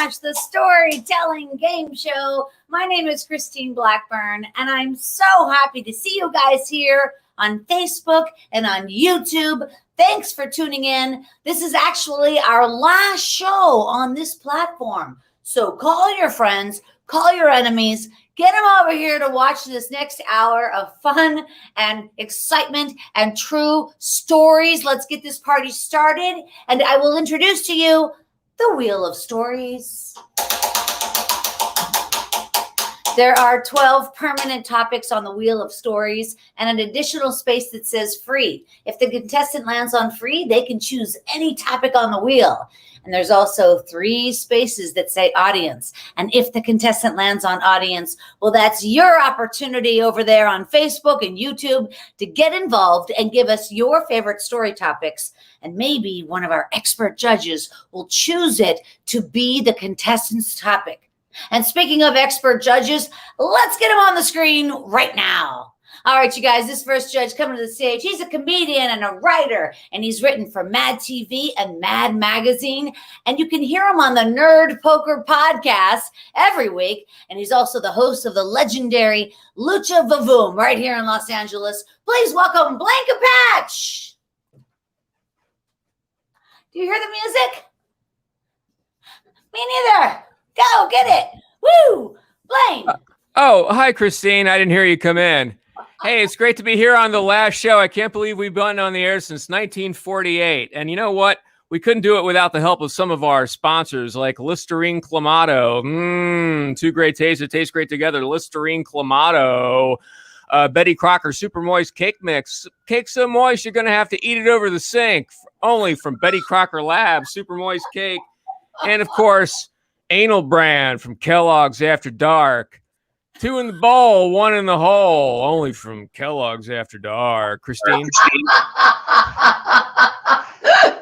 watch the storytelling game show. My name is Christine Blackburn, and I'm so happy to see you guys here on Facebook and on YouTube. Thanks for tuning in. This is actually our last show on this platform. So call your friends, call your enemies, get them over here to watch this next hour of fun and excitement and true stories. Let's get this party started. And I will introduce to you the Wheel of Stories. There are 12 permanent topics on the Wheel of Stories and an additional space that says free. If the contestant lands on free, they can choose any topic on the wheel. And there's also 3 spaces that say audience. And if the contestant lands on audience, well, that's your opportunity over there on Facebook and YouTube to get involved and give us your favorite story topics. And maybe one of our expert judges will choose it to be the contestant's topic. And speaking of expert judges, let's get him on the screen right now. All right, you guys, this first judge coming to the stage, he's a comedian and a writer, and he's written for Mad TV and Mad Magazine, and you can hear him on the Nerd Poker podcast every week, and he's also the host of the legendary Lucha Vavoom right here in Los Angeles. Please welcome Blanca Patch. Do you hear the music? Me neither. Go, get it. Woo! Blaine. Hi, Christine. I didn't hear you come in. Hey, it's great to be here on the last show. I can't believe we've been on the air since 1948. And you know what? We couldn't do it without the help of some of our sponsors like Listerine Clamato. 2 great tastes that taste great together. Listerine Clamato. Betty Crocker Super Moist Cake Mix. Cake so moist, you're going to have to eat it over the sink. Only from Betty Crocker Labs. Super Moist Cake. And, of course, Anal Brand from Kellogg's After Dark. 2 in the bowl, 1 in the hole. Only from Kellogg's After Dark. Christine?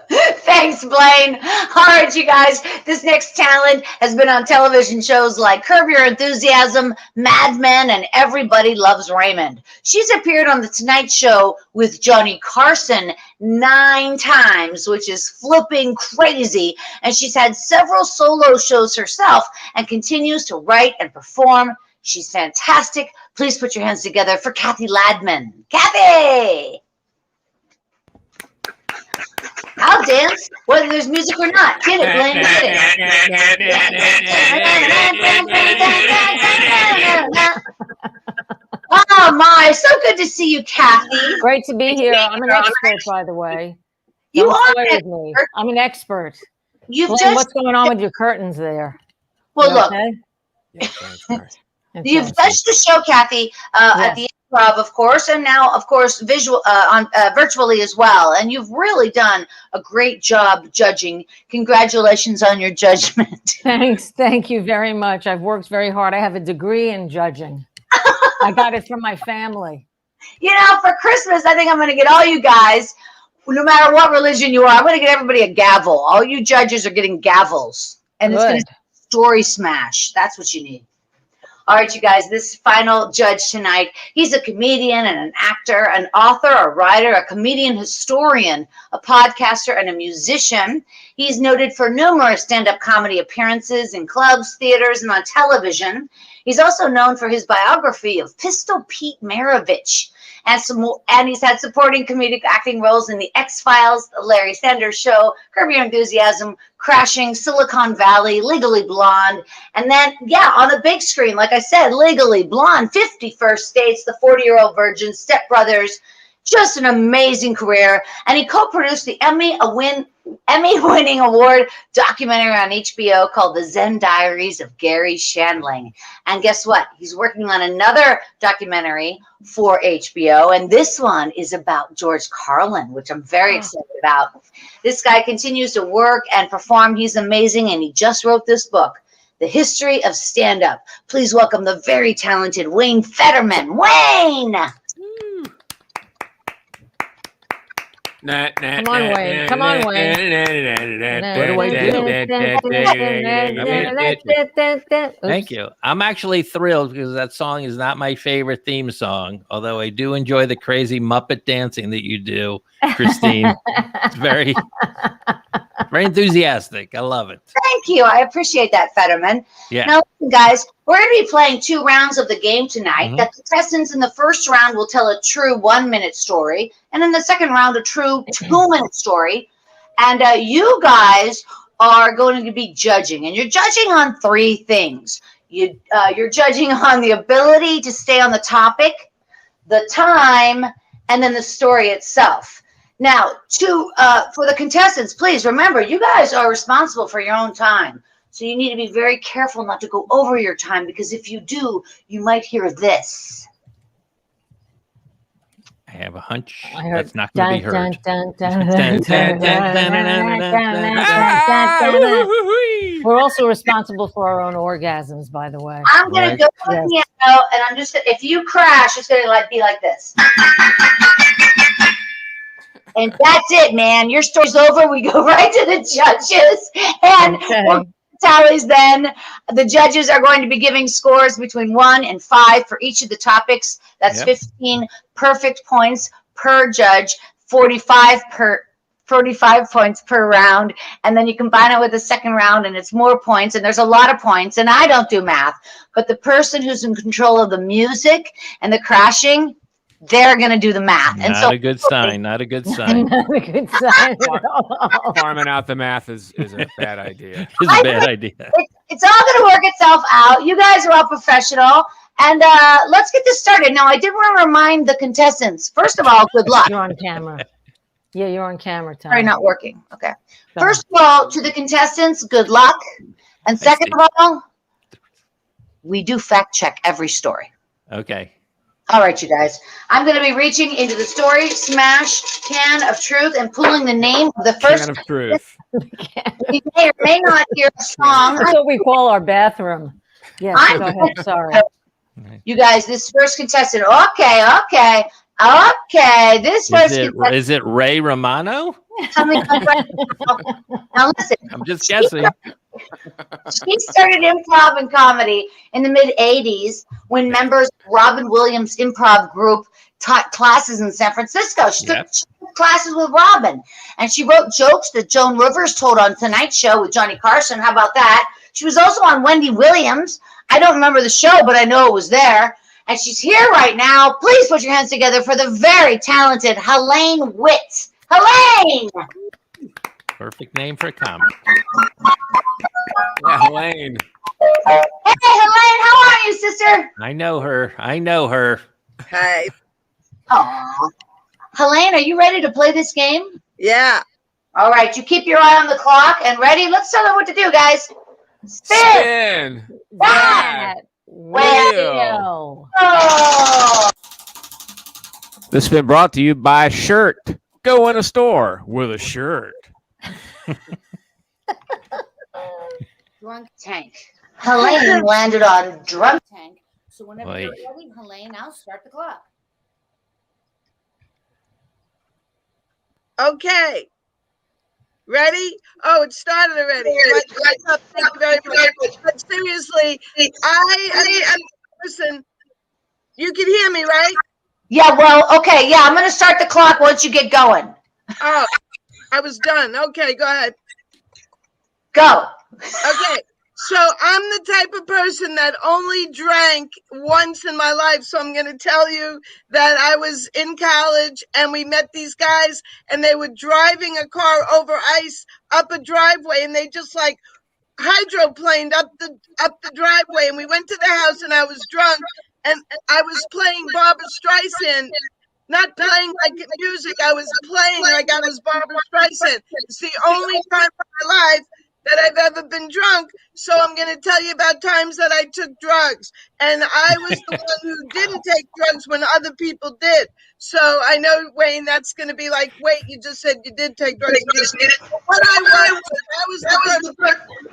Thanks, Blaine. All right, you guys. This next talent has been on television shows like Curb Your Enthusiasm, Mad Men, and Everybody Loves Raymond. She's appeared on The Tonight Show with Johnny Carson 9 times, which is flipping crazy. And she's had several solo shows herself and continues to write and perform. She's fantastic. Please put your hands together for Cathy Ladman. Cathy! I'll dance, whether there's music or not. Get it, Blaine. Get it. Oh, my. So good to see you, Cathy. Great to be here. I'm an expert, by the way. You are an expert. I'm an expert. What's going on with your curtains there? Well, look. Okay? Yeah, you've touched the show, Cathy, at the Improv, of course, and now, of course, virtually as well. And you've really done a great job judging. Congratulations on your judgment. Thanks. Thank you very much. I've worked very hard. I have a degree in judging. I got it from my family. You know, for Christmas, I think I'm going to get all you guys, no matter what religion you are, I'm going to get everybody a gavel. All you judges are getting gavels. And it's going to story smash. That's what you need. All right, you guys, this final judge tonight, he's a comedian and an actor, an author, a writer, a comedian historian, a podcaster, and a musician. He's noted for numerous stand-up comedy appearances in clubs, theaters, and on television. He's also known for his biography of Pistol Pete Maravich. And he's had supporting comedic acting roles in The X-Files, The Larry Sanders Show, Curb Your Enthusiasm, Crashing, Silicon Valley, Legally Blonde. And then, on the big screen, like I said, Legally Blonde, 50 First Dates, The 40-Year-Old Virgin, Step Brothers. Just an amazing career. And he co-produced the Emmy-winning award documentary on HBO called The Zen Diaries of Gary Shandling. And guess what? He's working on another documentary for HBO, and this one is about George Carlin, which I'm very excited about. This guy continues to work and perform. He's amazing, and he just wrote this book, The History of Stand-Up. Please welcome the very talented Wayne Federman. Wayne! Come on, Wayne. Come on, Wayne. Thank you. I'm actually thrilled because that song is not my favorite theme song, although I do enjoy the crazy Muppet dancing that you do, Christine. It's very, Very enthusiastic. I love it. Thank you. I appreciate that, Federman. Yeah. Now, listen, guys, we're going to be playing 2 rounds of the game tonight. The contestants in the first round will tell a true 1-minute story, and in the second round, a true 2-minute story. And you guys are going to be judging, and you're judging on 3 things. You're judging on the ability to stay on the topic, the time, and then the story itself. Now, for the contestants, please remember, you guys are responsible for your own time. So you need to be very careful not to go over your time, because if you do, you might hear this. I have a hunch that's not going to be heard. We're also responsible for our own orgasms, by the way. I'm going to go with the piano, and I'm just, if you crash, it's going to be like this. And that's it, man. Your story's over. We go right to the judges. And tallies then. The judges are going to be giving scores between 1 and 5 for each of the topics. That's 15 perfect points per judge, 45 points per round. And then you combine it with the second round, and it's more points. And there's a lot of points. And I don't do math. But the person who's in control of the music and the crashing, they're going to do the math. And not a good sign. Not a good sign. Not a good sign. Farming out the math is a bad idea. It's a bad idea. It's all going to work itself out. You guys are all professional. And let's get this started. Now, I did want to remind the contestants, first of all, good luck. You're on camera. Yeah, you're on camera, Tom. Sorry, not working. Okay. First of all, to the contestants, good luck. And second of all, we do fact check every story. Okay. All right, you guys. I'm going to be reaching into the story smash can of truth and pulling the name of the first. Can of truth. You may or may not hear a song. That's what we call our bathroom. Yes, go ahead. Sorry. You guys, this first contestant. Okay. This first contestant. Is it Ray Romano? Now listen. I'm just guessing. She started improv and comedy in the mid-'80s when members of Robin Williams' improv group taught classes in San Francisco. She took classes with Robin, and she wrote jokes that Joan Rivers told on Tonight Show with Johnny Carson. How about that? She was also on Wendy Williams. I don't remember the show, but I know it was there. And she's here right now. Please put your hands together for the very talented Helene Witt. Helene! Perfect name for a comic. Yeah, Helene. Hey, Helene, how are you, sister? I know her. Hi. Aw. Helene, are you ready to play this game? Yeah. All right, you keep your eye on the clock and ready. Let's tell them what to do, guys. Spin. That Wheel. wheel. This has been brought to you by Shirt. Go in a store with a shirt. Drunk tank. Helene landed on drunk tank. So whenever you're ready, Helene, I'll start the clock. Okay. Ready? Oh, it started already. Thank you very much. But seriously, I am a person. You can hear me, right? Yeah, well, okay. Yeah, I'm going to start the clock once you get going. Oh, I was done. Okay, go ahead. Go. Okay. So I'm the type of person that only drank once in my life. So I'm going to tell you that I was in college and we met these guys and they were driving a car over ice up a driveway and they just like hydroplaned up the driveway. And we went to the house and I was drunk and I was playing Barbra Streisand, not playing like music. I was playing like I was Barbra Streisand. It's the only time in my life that I've ever been drunk. So I'm going to tell you about times that I took drugs. And I was the one who didn't take drugs when other people did. So I know, Wayne, that's going to be like, wait, you just said you did take drugs. What I was the person,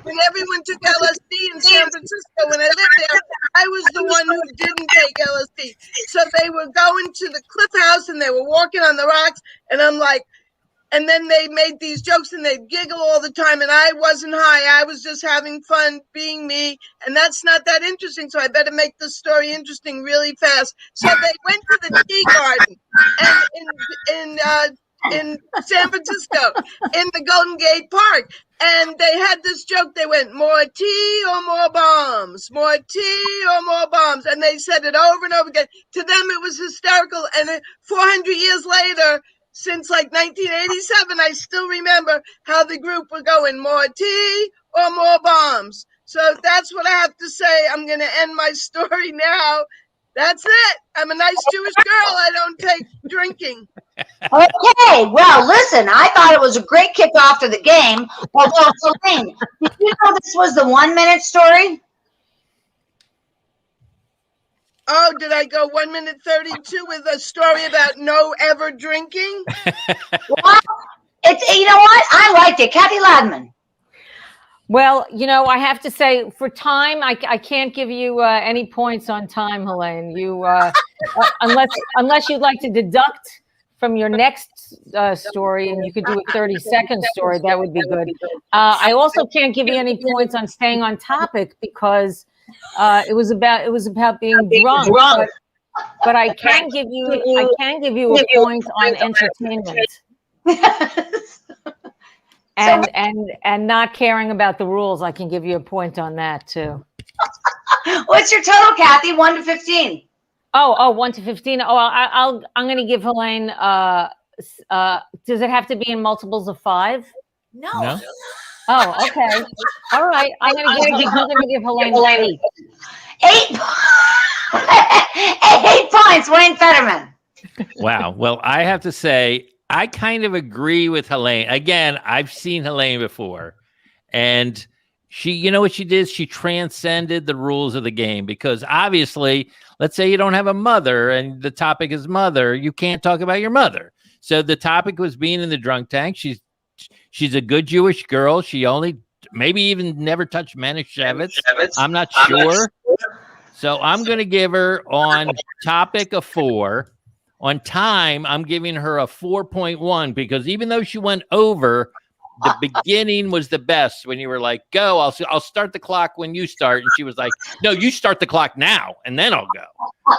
when everyone took LSD in San Francisco, when I lived there, I was the one who didn't take LSD. So they were going to the Cliff House and they were walking on the rocks. And I'm like, and then they made these jokes and they'd giggle all the time. And I wasn't high. I was just having fun being me. And that's not that interesting. So I better make the story interesting really fast. So they went to the tea garden. And in in San Francisco in the Golden Gate Park. And they had this joke. They went, more tea or more bombs? More tea or more bombs? And they said it over and over again. To them, it was hysterical. And 400 years later, since like 1987, I still remember how the group were going, more tea or more bombs? So that's what I have to say. I'm going to end my story now. That's it. I'm a nice Jewish girl. I don't take drinking. Okay, well, listen, I thought it was a great kickoff to the game. Although, Helene, did you know this was the 1 minute story? Oh, did I go 1 minute 32 with a story about no ever drinking? Well, you know what? I liked it. Cathy Ladman. Well, I have to say, for time, I can't give you any points on time, Helene. You unless you'd like to deduct from your next story, and you could do a 30-second story, that would be good. I also can't give you any points on staying on topic because it was about being drunk. But I can give you a point on entertainment. And not caring about the rules, I can give you a point on that too. What's your total, Cathy? 1 to 15. Oh, 1 to 15. Oh, I'm going to give Helene. Does it have to be in multiples of 5? No. Oh, okay. All right. I'm going to give Helene 8. 8 points. Wayne Federman. Wow. Well, I have to say, I kind of agree with Helene. Again, I've seen Helene before, and she, you know what she did? She transcended the rules of the game, because obviously, let's say you don't have a mother and the topic is mother, you can't talk about your mother. So the topic was being in the drunk tank. She's a good Jewish girl. She only maybe even never touched Manischewitz. I'm not sure. So I'm going to give her on topic a 4. On time, I'm giving her a 4.1, because even though she went over, the beginning was the best. When you were like, go, I'll start the clock when you start. And she was like, no, you start the clock now, and then I'll go.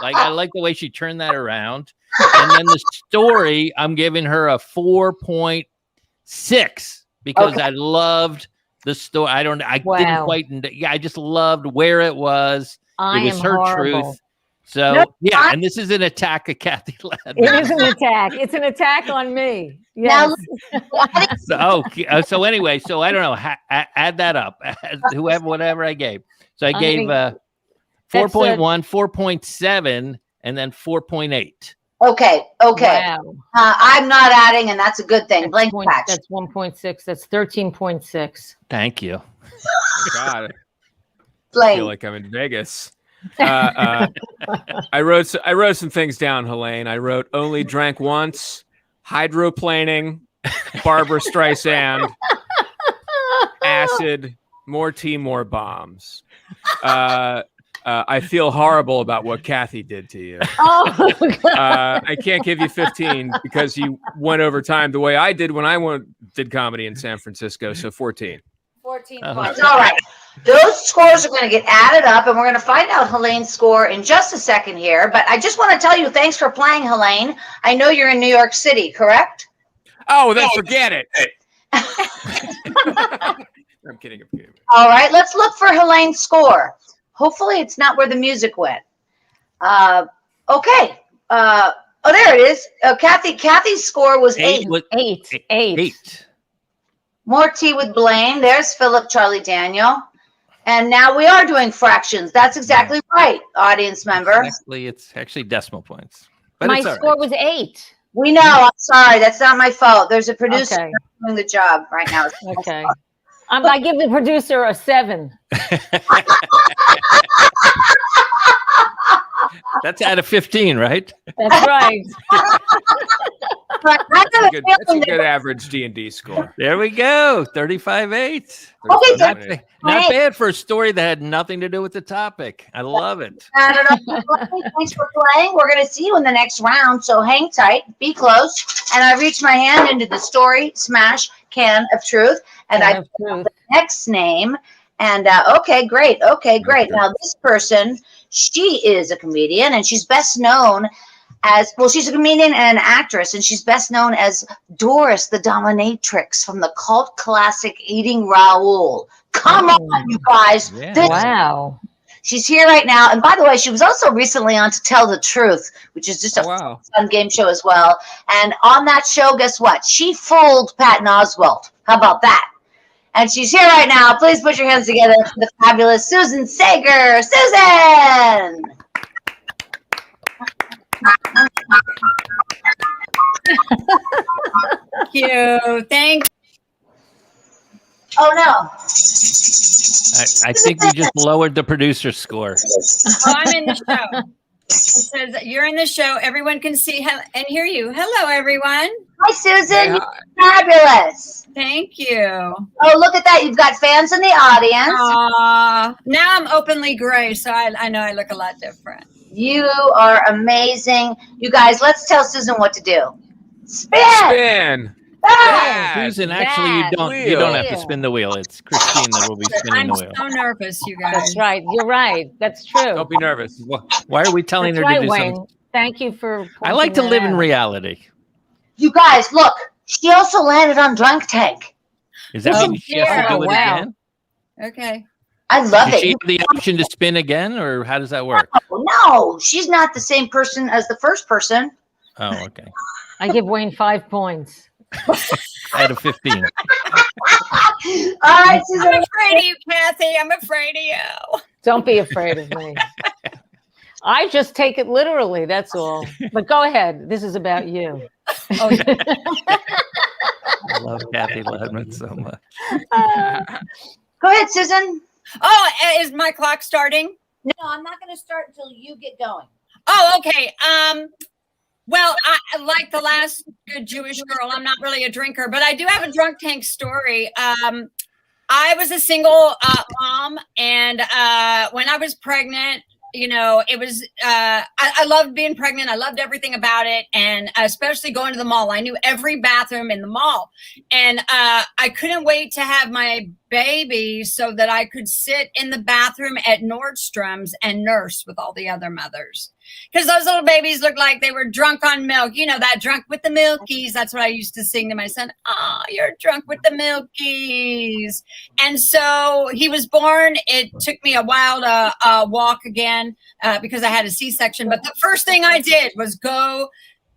Like, I like the way she turned that around. And then the story, I'm giving her a 4.6, because I loved the story. Didn't quite, I just loved where it was. It was her truth. So, and this is an attack of Cathy Ladman. It is an attack. It's an attack on me. Yes. So anyway, so I don't know. Add that up. Whatever I gave. So I gave 4.1, 4.7, and then 4.8. Okay. Wow. I'm not adding, and that's a good thing. Blank patch. That's 1.6. That's 13.6. Thank you. Oh, God. Blank. I feel like I'm in Vegas. I wrote some things down, Helene. I wrote only drank once, hydroplaning, Barbara Streisand, acid, more tea, more bombs. I feel horrible about what Cathy did to you. I can't give you 15 because you went over time the way I did when I did comedy in San Francisco. So 14. 14 points. All right. Those scores are going to get added up, and we're going to find out Helene's score in just a second here. But I just want to tell you, thanks for playing, Helene. I know you're in New York City, correct? Oh, then forget it. I'm kidding. All right. Let's look for Helene's score. Hopefully it's not where the music went. Okay. Oh, there it is. Cathy's score was 8. 8. More tea with Blaine. There's Philip, Charlie, Daniel. And now we are doing fractions. That's exactly right, audience member. It's actually decimal points. But my score was 8. We know. I'm sorry. That's not my fault. There's a producer doing the job right now. Okay. I give the producer a 7. That's out of 15, right? That's right. That's a good average D&D score. There we go. 35.8. Okay, not bad for a story that had nothing to do with the topic. I love it. Thanks for playing. We're going to see you in the next round. So hang tight, be close. And I reach my hand into the story smash can of truth. And I put the next name. And okay, great. Now this person, she is a comedian, and she's best known as well. She's a comedian and an actress, and she's best known as Doris the Dominatrix from the cult classic Eating Raoul. Come on, you guys. Yeah. Wow. She's here right now. And by the way, she was also recently on To Tell the Truth, which is just a fun game show as well. And on that show, guess what? She fooled Patton Oswalt. How about that? And she's here right now. Please put your hands together for the fabulous Susan Sager. Susan! Thank you. Thank Oh, no. I think we just lowered the producer score. Oh, I'm in the show. It says you're in the show. Everyone can see and hear you. Hello, everyone. Hi, Susan. You're fabulous. Thank you. Oh, look at that. You've got fans in the audience. Now I'm openly gray, so I know I look a lot different. You are amazing. You guys, let's tell Susan what to do. Spin. Spin. Susan, actually, you don't have to spin the wheel. It's Christine that will be spinning the wheel. I'm so nervous, you guys. That's right. You're right. That's true. Don't be nervous. Why are we telling That's her right, to do Wayne. something? Thank you for. I like to live in reality. You guys, look. She also landed on Drunk Tank. Is that what she has to do it again? Okay. I love Does it. she have the option to spin again, or how does that work? No, she's not the same person as the first person. Oh, okay. I give Wayne 5 points. Out of 15. All right, Susan. I'm afraid of you, Cathy. I'm afraid of you. Don't be afraid of me. I just take it literally. That's all. But go ahead. This is about you. Oh, yeah. I love Cathy Ledman so much. Go ahead, Susan. Oh, is my clock starting? No, I'm not going to start until you get going. Oh, okay. Well, I like the last good Jewish girl. I'm not really a drinker, but I do have a drunk tank story. I was a single mom, and when I was pregnant, you know, it was, I loved being pregnant. I loved everything about it. And especially going to the mall. I knew every bathroom in the mall. And I couldn't wait to have my baby so that I could sit in the bathroom at Nordstrom's and nurse with all the other mothers. Because those little babies looked like they were drunk on milk. You know, that drunk with the milkies. That's what I used to sing to my son. Oh, you're drunk with the milkies. And so he was born. It took me a while to walk again because I had a C-section. But the first thing I did was go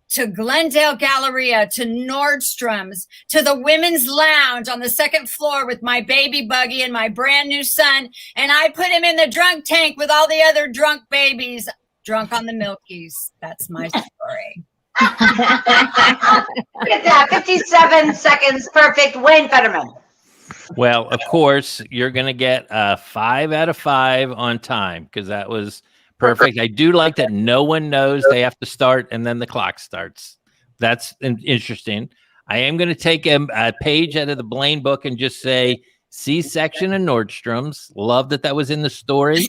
to Glendale Galleria, to Nordstrom's, to the women's lounge on the second floor with my baby buggy and my brand new son. And I put him in the drunk tank with all the other drunk babies, drunk on the milkies. That's my story. Look at that. 57 seconds. Perfect. Wayne Federman. Well, of course, you're going to get 5 out of 5 on time because that was perfect. I do like that no one knows they have to start and then the clock starts. That's interesting. I am going to take a page out of the Blaine book and just say C-section and Nordstrom's. Love that was in the story.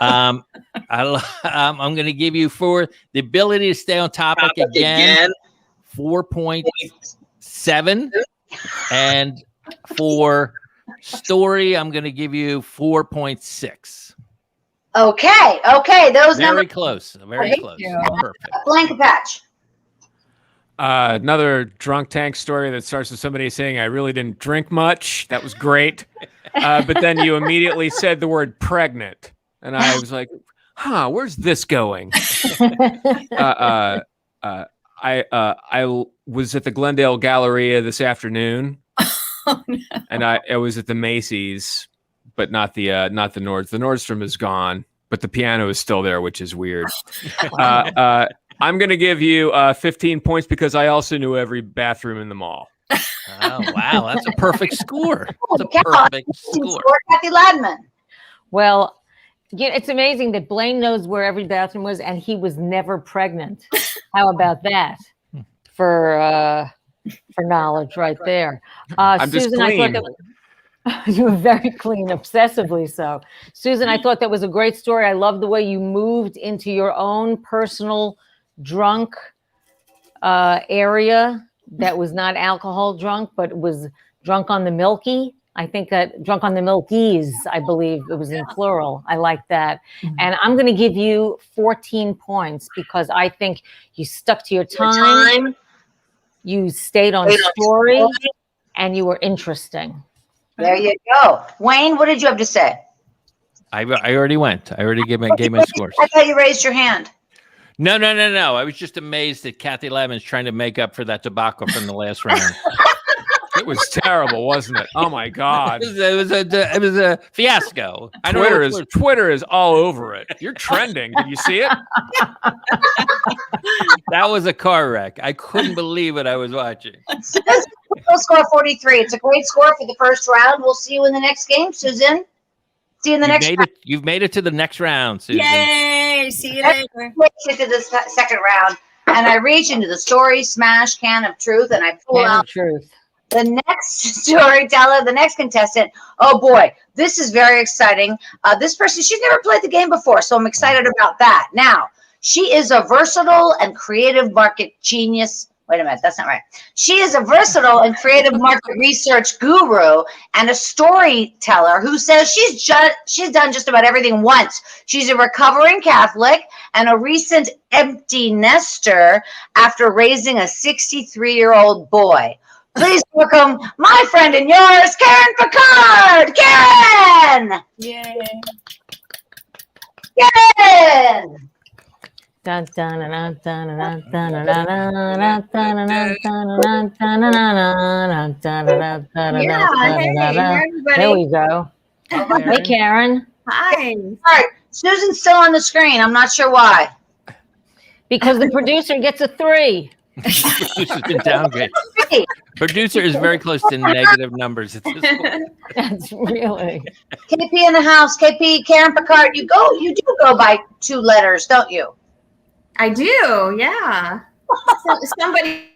I'm going to give you, for the ability to stay on topic again 4.7. And for story, I'm going to give you 4.6. Okay. Those very numbers. close. Very close. Perfect. Blank patch. Another drunk tank story that starts with somebody saying, I really didn't drink much. That was great. But then you immediately said the word pregnant. And I was like, where's this going? I was at the Glendale Galleria this afternoon. Oh, no. And I was at the Macy's, but not the Nordstrom. The Nordstrom is gone, but the piano is still there, which is weird. I'm going to give you 15 points because I also knew every bathroom in the mall. Oh, wow. That's a perfect score. That's a perfect score. Cathy Ledman. Well, yeah, it's amazing that Blaine knows where every bathroom was, and he was never pregnant. How about that? For knowledge, right there. I'm Susan, just I thought clean. that you were very clean, obsessively so. Susan, I thought that was a great story. I love the way you moved into your own personal drunk area that was not alcohol drunk, but was drunk on the milky. I think Drunk on the Milky's, I believe it was in plural. I like that. And I'm going to give you 14 points because I think you stuck to your time. You stayed on story, and you were interesting. There you go. Wayne, what did you have to say? I already went. I already gave my scores. I thought you raised your hand. No. I was just amazed that Cathy Levin's trying to make up for that debacle from the last round. It was terrible, wasn't it? Oh my God! It was a fiasco. Twitter is all over it. You're trending. Did you see it? That was a car wreck. I couldn't believe what I was watching. Score 43. It's a great score for the first round. We'll see you in the next game, Susan. See you in the next round. You've made it to the next round, Susan. Yay! See you later. To the second round, and I reach into the story smash can of truth, and I pull out truth. The next storyteller, the next contestant. Oh boy, this is very exciting. This person, she's never played the game before, so I'm excited about that. Now, she is a versatile and creative market genius. Wait a minute, that's not right. She is a versatile and creative market research guru and a storyteller who says she's done just about everything once. She's a recovering Catholic and a recent empty nester after raising a 63-year-old boy. Please welcome my friend and yours, Karen Picard. Karen! Yay. Karen! There we go. Hey, Karen. Hi. All right, Susan's still on the screen. I'm not sure why. Because the producer gets a 3. Producer's been downgraded. Producer is very close to negative numbers at this point. That's really. KP in the house. KP, Karen Picard. You do go by 2 letters, don't you? I do, yeah. Somebody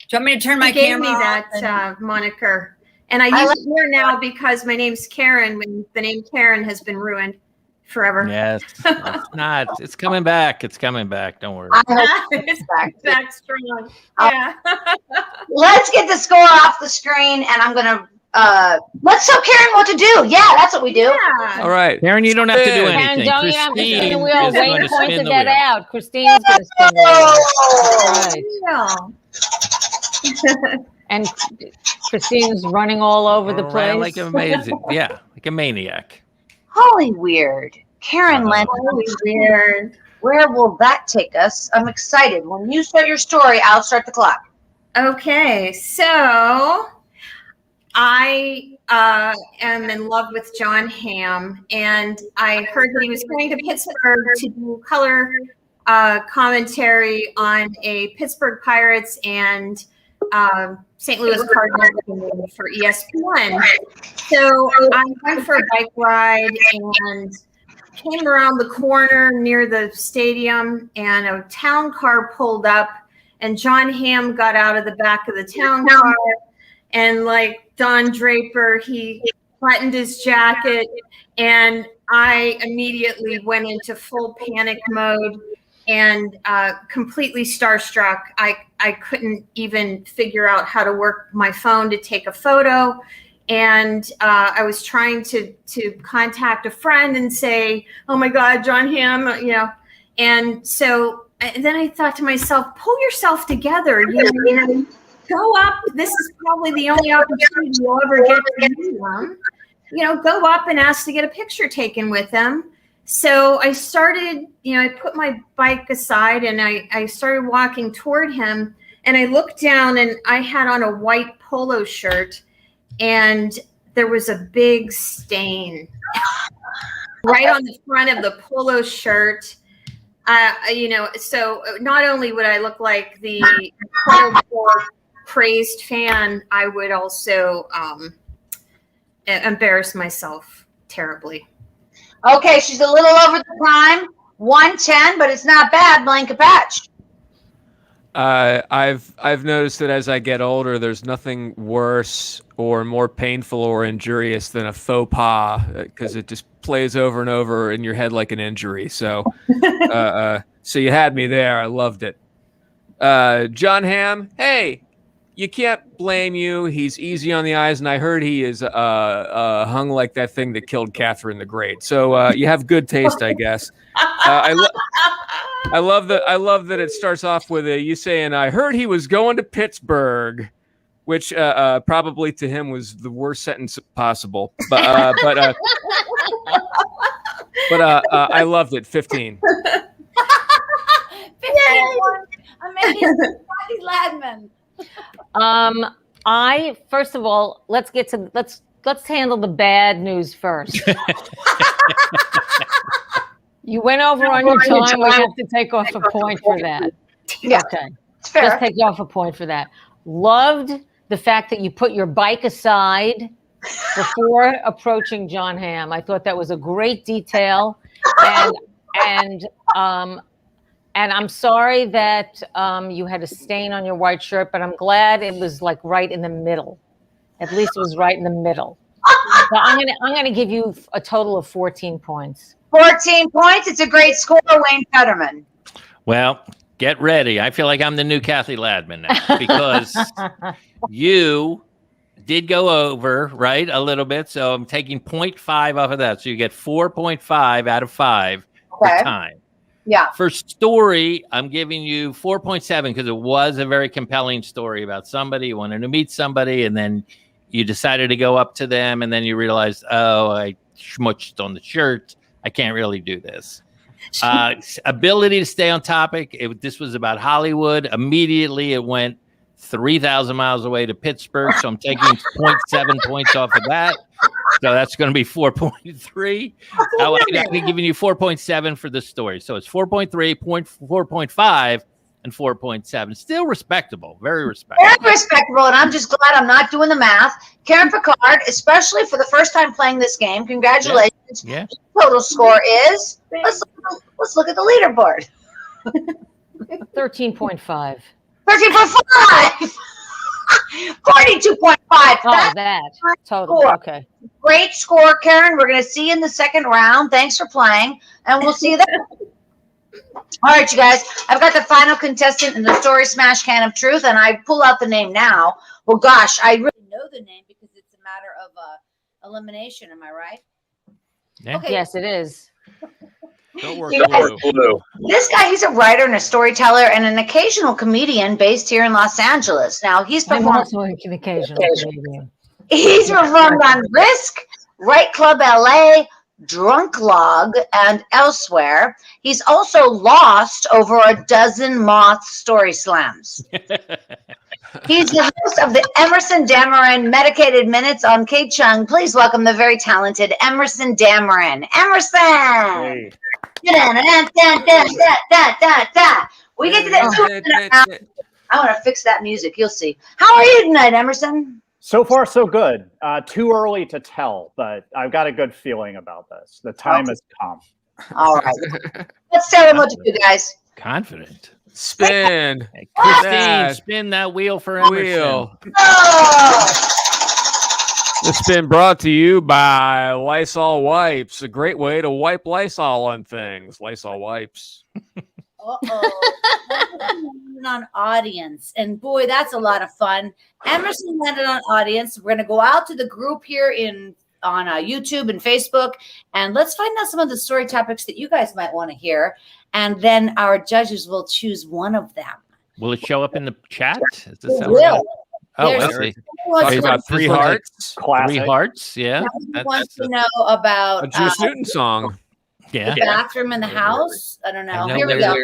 Do you want me to turn my gave me camera that moniker. And I use it here now because my name's Karen, when the name Karen has been ruined forever. Yes, it's not. It's coming back. It's coming back. Don't worry. It's back strong. Yeah. Let's get the score off the screen, and I'm gonna let's tell Karen what to do. Yeah, that's what we do. Yeah. All right, Karen, you don't have to do Karen, anything. don't you have to spin the Christine wheel? is going Wayne to pointed spin the that wheel. out. Christine's going to spin the wheel. Yeah. And Christine's running all over the place. Like amazing. Yeah, like a maniac. HOLLYWEIRD. Karen Lent. Weird. Where will that take us? I'm excited. When you start your story, I'll start the clock. Okay, so I am in love with John Hamm, and I heard that he was coming to Pittsburgh to do color commentary on a Pittsburgh Pirates and St. Louis Cardinals game for ESPN. So I went for a bike ride and came around the corner near the stadium, and a town car pulled up, and John Hamm got out of the back of the town car, and like Don Draper, he buttoned his jacket, and I immediately went into full panic mode and completely starstruck. I couldn't even figure out how to work my phone to take a photo. And I was trying to contact a friend and say, oh my God, John Hamm, you know. And so and then I thought to myself, pull yourself together, you know, go up. This is probably the only opportunity you'll ever get to meet him. You know, go up and ask to get a picture taken with him. So I started, you know, I put my bike aside and I started walking toward him, and I looked down and I had on a white polo shirt, and there was a big stain right on the front of the polo shirt. You know, so not only would I look like the praised fan, I would also embarrass myself terribly. Okay, she's a little over the prime, 110, but it's not bad, Blanca Patch. I've noticed that as I get older, there's nothing worse or more painful or injurious than a faux pas, because it just plays over and over in your head like an injury. So, so you had me there. I loved it. John Hamm, hey, you can't blame you. He's easy on the eyes, and I heard he is hung like that thing that killed Catherine the Great. So you have good taste, I guess. I love that it starts off with you saying, "I heard he was going to Pittsburgh," which probably to him was the worst sentence possible. But I loved it. 15. 15. Amazing. Cathy Ladman. I first of all, let's handle the bad news first. You went over on your time. We have to take off a point for that. Yeah, Okay. it's fair. Just take off a point for that. Loved the fact that you put your bike aside before approaching John Hamm. I thought that was a great detail, and I'm sorry that you had a stain on your white shirt, but I'm glad it was like right in the middle. At least it was right in the middle. So I'm gonna give you a total of 14 points. 14 points. It's a great score, Wayne Federman. Well, get ready. I feel like I'm the new Cathy Ladman now because you did go over, right, a little bit. So I'm taking 0.5 off of that. So you get 4.5 out of 5 for time. Yeah. For story, I'm giving you 4.7 because it was a very compelling story about somebody. You wanted to meet somebody, and then you decided to go up to them, and then you realized, oh, I schmutzed on the shirt. I can't really do this. Ability to stay on topic. This was about Hollywood. Immediately, it went 3,000 miles away to Pittsburgh. So I'm taking 0.7 points off of that. So that's going to be 4.3. I'm giving you 4.7 for the story. So it's 4.3, 4.5, and 4.7. Still respectable. Very respectable. Very respectable, and I'm just glad I'm not doing the math. Karen Picard, especially for the first time playing this game, congratulations. Yeah. Total score is, let's look at the leaderboard. 13.5. 13.5. 42.5. Oh, that total. Score. Okay. Great score, Karen. We're going to see you in the second round. Thanks for playing, and we'll see you there. All right, you guys. I've got the final contestant in the Story Smash Can of Truth, and I pull out the name now. Well, gosh, I really know the name because it's a matter of elimination. Am I right? Yeah. Okay. Yes, it is. Don't work You guys, blue. this guy, he's a writer and a storyteller and an occasional comedian based here in Los Angeles. Now, he's I'm performed. also an occasional comedian. He's performed on Risk, Right Club LA, Drunk Log, and elsewhere. He's also lost over a dozen Moth Story Slams. He's the host of the Emerson Dameron Medicated Minutes on Kate Chung. Please welcome the very talented Emerson Dameron. Emerson! Hey. We get to that. I want to fix that music. You'll see. How are you tonight, Emerson? So far, so good. Too early to tell, but I've got a good feeling about this. The time has come. All right. Let's tell them what to do, guys. Confident. Spin. Hey, Christine, That spin that wheel for Emerson. wheel. Oh! It's been brought to you by Lysol Wipes. A great way to wipe Lysol on things. Lysol Wipes. On audience, and boy, that's a lot of fun. Emerson landed on audience. We're going to go out to the group here on YouTube and Facebook, and let's find out some of the story topics that you guys might want to hear, and then our judges will choose one of them. Will it show up in the chat? Is this It how will. Oh, There's- I see. Talking about three This looks like hearts. Classic. 3 hearts. Yeah. Wants to know about A Juice Newton song. Yeah. the bathroom in the house. I don't know. I know Here we there- go.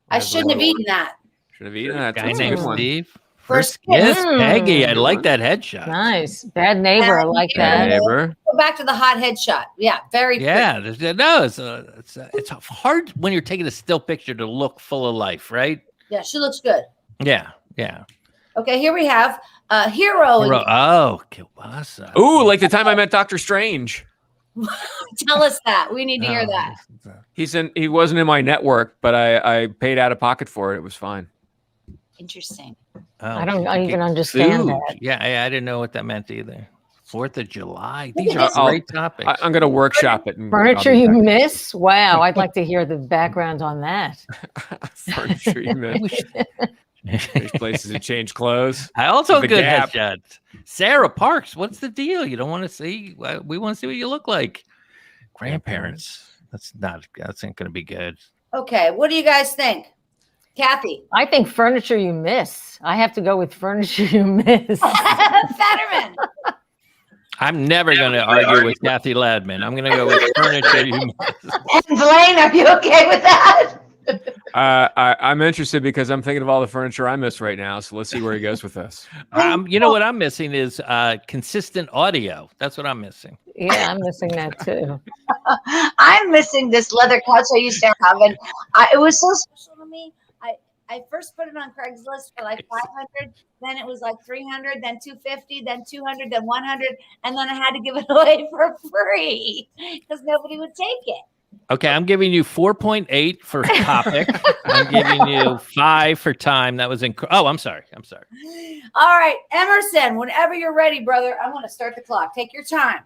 I shouldn't have eaten that. Should have eaten that. Guy That's a named good one. Steve. First Yes, kiss. Peggy. I like that headshot. Nice. Bad neighbor. I like that. Neighbor. Go back to the hot headshot. Yeah, very Yeah, it's hard when you're taking a still picture to look full of life, right? Yeah, she looks good. Yeah. Okay, here we have Hero. Oh, kielbasa. Ooh, like the time I met Dr. Strange. Tell us that. We need to hear that. He wasn't in my network, but I paid out of pocket for it. It was fine. Interesting. I don't even understand Food. that. Yeah, I didn't know what that meant either. 4th of July. These I'll- are great topics. I'm going to workshop it. And Furniture I'll be you back. miss? Wow, I'd like to hear the background on that. Furniture you miss. There's places to change clothes. I also The good Gap. headshot. Sarah Parks, what's the deal? You don't want to see? We want to see what you look like. Grandparents. That's not going to be good. Okay, what do you guys think? Cathy. I think furniture you miss. I have to go with furniture you miss. Federman. I'm never going to argue with Cathy Ladman. I'm going to go with furniture you miss. And Blaine, are you okay with that? I'm interested because I'm thinking of all the furniture I miss right now. So let's see where he goes with this. You know what I'm missing is consistent audio. That's what I'm missing. Yeah, I'm missing that too. I'm missing this leather couch I used to have, and it was so special to me. I first put it on Craigslist for like 500, then it was like 300, then 250, then 200, then 100, and then I had to give it away for free because nobody would take it. Okay, I'm giving you 4.8 for topic. I'm giving you 5 for time. That was I'm sorry. All right, Emerson, whenever you're ready, brother, I want to start the clock. Take your time.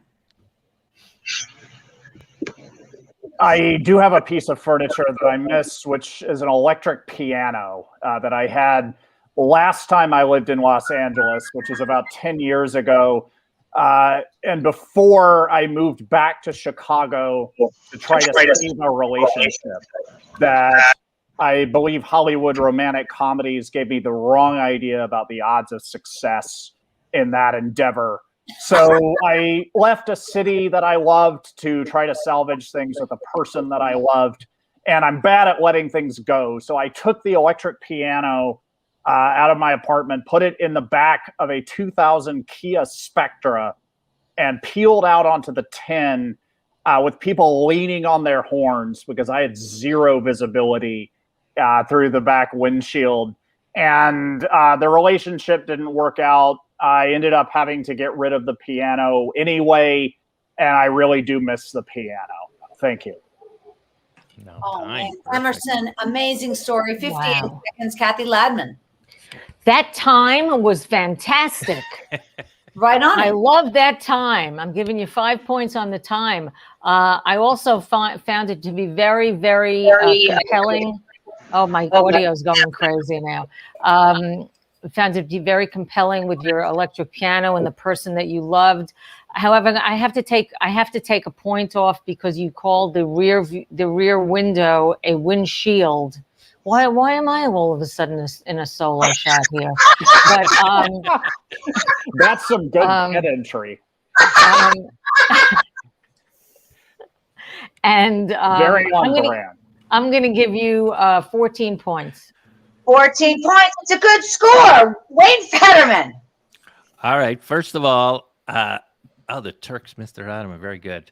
I do have a piece of furniture that I miss, which is an electric piano that I had last time I lived in Los Angeles, which is about 10 years ago. And before I moved back to Chicago to try to save a relationship that I believe Hollywood romantic comedies gave me the wrong idea about the odds of success in that endeavor. So I left a city that I loved to try to salvage things with a person that I loved. And I'm bad at letting things go. So I took the electric piano out of my apartment, put it in the back of a 2000 Kia Spectra, and peeled out onto the 10 with people leaning on their horns because I had zero visibility through the back windshield. And the relationship didn't work out. I ended up having to get rid of the piano anyway, and I really do miss the piano. Thank you. No, Oh, man. Emerson, amazing story. 58 seconds, Cathy Ladman. That time was fantastic. Right on. I love that time. I'm giving you 5 points on the time. I also found it to be very, very compelling. Oh, my audio is going crazy now. Found it to be very compelling with your electric piano and the person that you loved. However, I have to take a point off because you called the rear window a windshield. Why am I all of a sudden in a solo shot here? But that's some good pedantry. And very on brand. I'm going to give you 14 points. 14 points. It's a good score. Wayne Federman. All right. First of all, the Turks, Mr. Adam, are very good.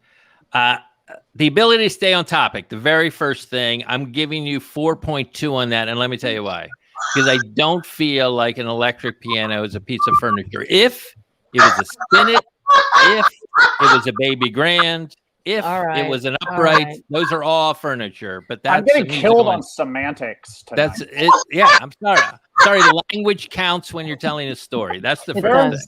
The ability to stay on topic, the very first thing, I'm giving you 4.2 on that. And let me tell you why. Because I don't feel like an electric piano is a piece of furniture. If it was a spinet, if it was a baby grand, if it was an upright, those are all furniture. But that's I'm getting killed on semantics tonight. That's it. Yeah, I'm sorry. Sorry, the language counts when you're telling a story. That's the first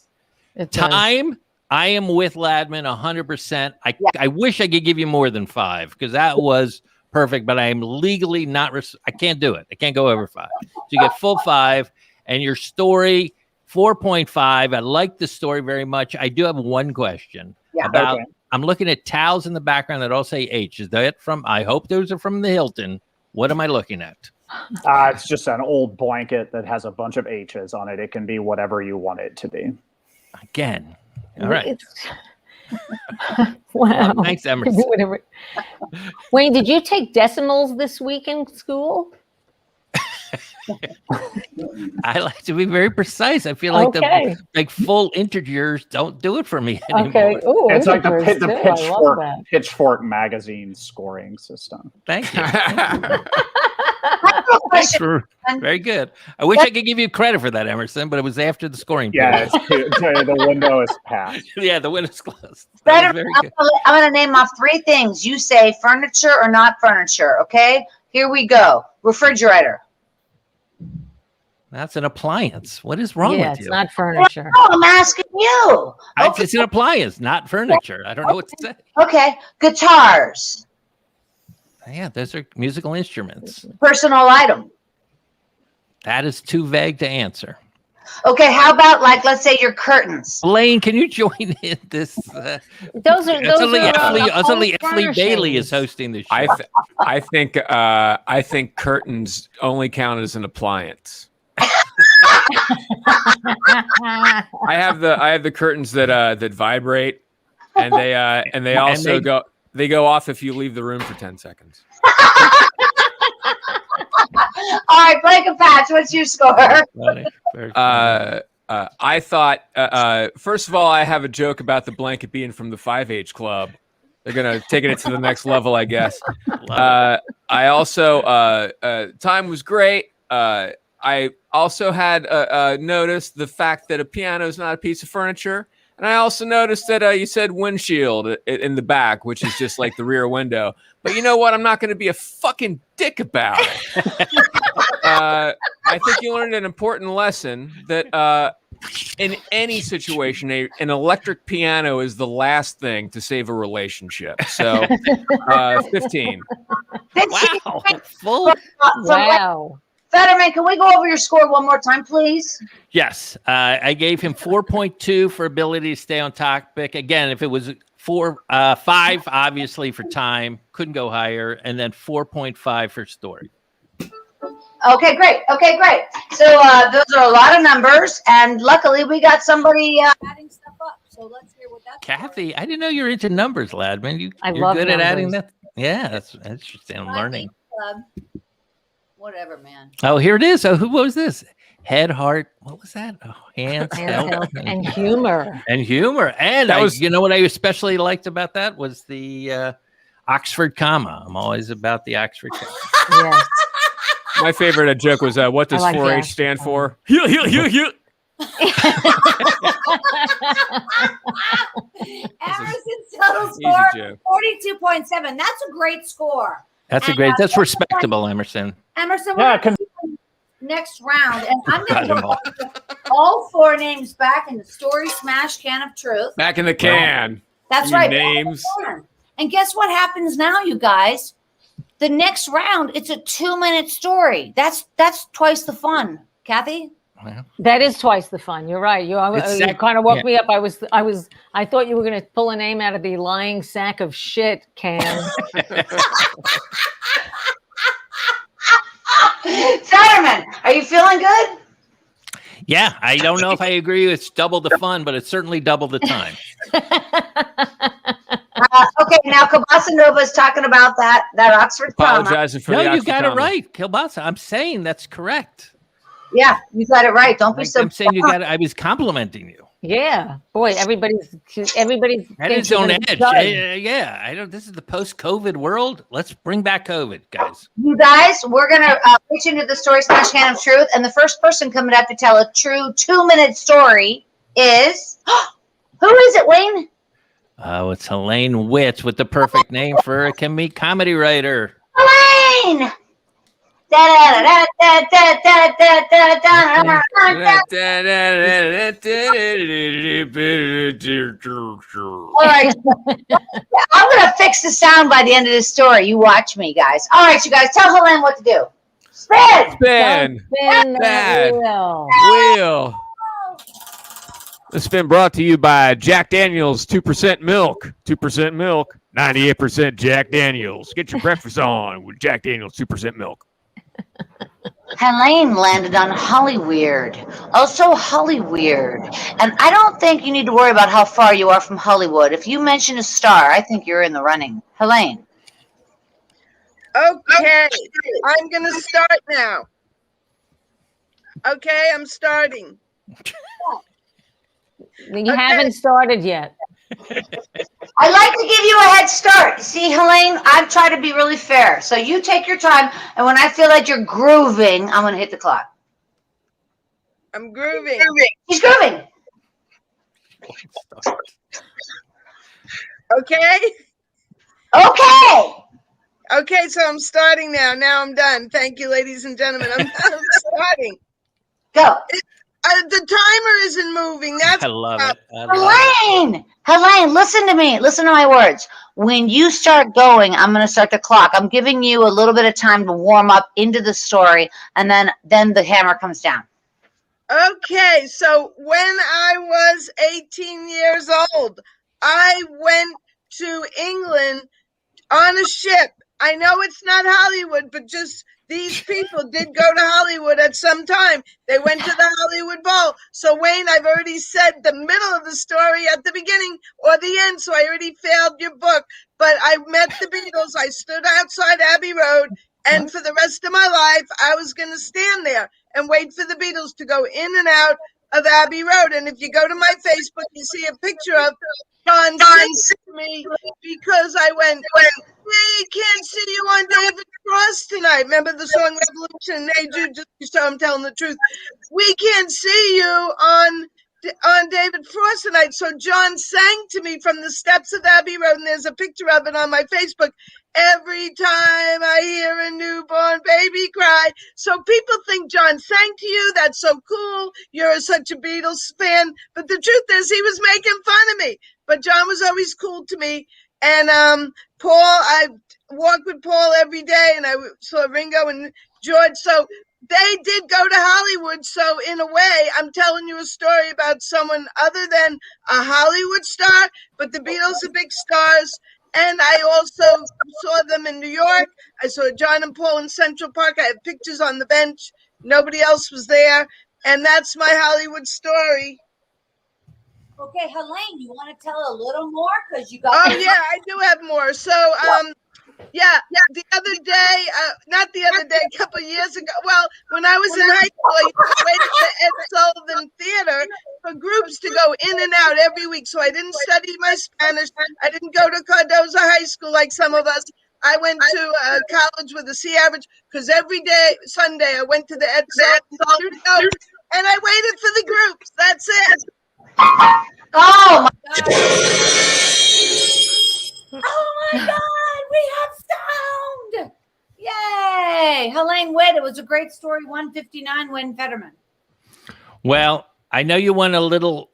thing. Time, I am with Ladman 100%. I wish I could give you more than 5 because that was perfect, but I am legally not. I can't do it. I can't go over 5. So you get full 5, and your story 4.5. I like the story very much. I do have one question about. Okay. I'm looking at towels in the background that all say H. Is that from? I hope those are from the Hilton. What am I looking at? It's just an old blanket that has a bunch of H's on it. It can be whatever you want it to be. Again. All right. Wow. Thanks, Emerson. Wayne, did you take decimals this week in school? I like to be very precise. I feel like the full integers don't do it for me anymore. Okay. Ooh, it's like the Pitchfork magazine scoring system. Thank you. Very good. I wish I could give you credit for that, Emerson, but it was after the scoring period. The window is passed. Yeah, the window's closed. I'm going to name off 3 things. You say furniture or not furniture, okay? Here we go. Refrigerator. That's an appliance. What is wrong with you? It's not furniture. Oh, I'm asking you. Okay. It's an appliance, not furniture. I don't know what to say. Okay. Guitars. Yeah, those are musical instruments. Personal item. That is too vague to answer. Okay, how about like let's say your curtains? Blaine, can you join in this? Those are only home Effley Bailey is furnishings. hosting the show. I think curtains only count as an appliance. I have the curtains that vibrate, and they also go off if you leave the room for 10 seconds. All right, Blake and Patch, what's your score? I thought first of all, I have a joke about the blanket being from the 5-H Club. They're gonna taking it to the next level, I guess. I also time was great. I also had noticed the fact that a piano is not a piece of furniture. And I also noticed that you said windshield in the back, which is just like the rear window. But you know what? I'm not going to be a fucking dick about it. I think you learned an important lesson that in any situation, an electric piano is the last thing to save a relationship. So 15. Wow. Full. Wow. Federman, can we go over your score one more time, please? Yes. I gave him 4.2 for ability to stay on topic. Again, if it was 5, obviously for time, couldn't go higher, and then 4.5 for story. Okay, great. So those are a lot of numbers, and luckily we got somebody adding stuff up. So let's hear what that's. Kathy, I didn't know you were into numbers, Ladman. I you're love good at adding numbers. that. Yeah, that's interesting. I'm learning. Whatever, man. Oh, here it is. Oh, who was this? Head, heart. What was that? Oh, hands, health, And humor. and humor. And That was, you know what I especially liked about that was the Oxford comma. I'm always about the Oxford comma. Yes. my favorite joke was what does I like 4-H that. stand for? Emerson's total Easy score joke. 42.7. That's a great score. That's respectable, Emerson. Emerson, Yeah, we're next round, and I'm going to put all 4 names back in the Story Smash Can of Truth. Back in the can. That's You right. names. And guess what happens now, you guys? The next round, it's a 2-minute story. That's twice the fun. Kathy? That is twice the fun. You're right. You kind of woke me up. I thought you were going to pull a name out of the lying sack of shit can. Federman, are you feeling good? Yeah, I don't know if I agree it's double the fun, but it's certainly double the time. Okay, now Kielbasa Nova is talking about that Oxford comma. Apologizing for No, the you Oxford got comma. it right, Kielbasa. I'm saying that's correct. Yeah, you got it right. Don't be so. I'm saying you got it. I was complimenting you. Yeah, boy, everybody's At his own edge. Yeah, I don't. This is the post-COVID world. Let's bring back COVID, guys. You guys, we're gonna pitch into the Story Smash Can of Truth, and the first person coming up to tell a true 2-minute story is who is it, Wayne? Oh, it's Helene Witt with the perfect name for a comedy writer. Helene. All right. I'm going to fix the sound by the end of this story. You watch me, guys. All right, you guys. Tell Helene what to do. Spin. Spin. Spin Bad. the wheel. Wheel. It's been brought to you by Jack Daniels 2% milk. 2% milk, 98% Jack Daniels. Get your breakfast on with Jack Daniels 2% milk. Helene landed on HOLLYWEIRD. Also HOLLYWEIRD. And I don't think you need to worry about how far you are from Hollywood. If you mention a star, I think you're in the running. Helene. Okay, I'm going to start now. Okay, I'm starting. You haven't started yet. I like to give you a head start. See, Helene, I've tried to be really fair. So you take your time, and when I feel like you're grooving, I'm going to hit the clock. I'm grooving. He's grooving. Okay? Okay. Okay, so I'm starting now. Now I'm done. Thank you, ladies and gentlemen. I'm starting. Go. The timer isn't moving. That's I love it. I love it. Helene, listen to me. Listen to my words. When you start going, I'm going to start the clock. I'm giving you a little bit of time to warm up into the story, and then the hammer comes down. Okay, so when I was 18 years old, I went to England on a ship. I know it's not Hollywood, but just these people did go to Hollywood at some time. They went to the Hollywood Bowl. So, Wayne, I've already said the middle of the story at the beginning or the end, so I already failed your book. But I met the Beatles. I stood outside Abbey Road, and for the rest of my life, I was going to stand there and wait for the Beatles to go in and out of Abbey Road. And if you go to my Facebook, you see a picture of John sent to me because I went, we can't see you on David Cross tonight. Remember the song Revolution? Hey, Jude, just so I'm telling the truth. We can't see you on David Frost tonight. So John sang to me from the steps of Abbey Road, and there's a picture of it on my Facebook. Every time I hear a newborn baby cry. So people think John sang to you. That's so cool. You're such a Beatles fan. But the truth is he was making fun of me. But John was always cool to me. And Paul, I walked with Paul every day, and I saw Ringo and George. So they did go to Hollywood. So in a way, I'm telling you a story about someone other than a Hollywood star, but the Beatles are big stars. And I also saw them in New York. I saw John and Paul in Central Park. I have pictures on the bench. Nobody else was there. And that's my Hollywood story. Okay, Helene, you want to tell a little more? Because you got. Oh, yeah, I do have more. So, yeah, the other day, not the other day, a couple of years ago. Well, when I was in high school, I used to wait at the Ed Sullivan Theater for groups to go in and out every week. So I didn't study my Spanish. I didn't go to Cardozo High School like some of us. I went to college with a C average because every day, Sunday, I went to the Ed Sullivan Studio and I waited for the groups. That's it. Oh my God. Oh my God, we have sound. Yay. Helene Witt, it was a great story. 159 win Federman. Well, I know you went a little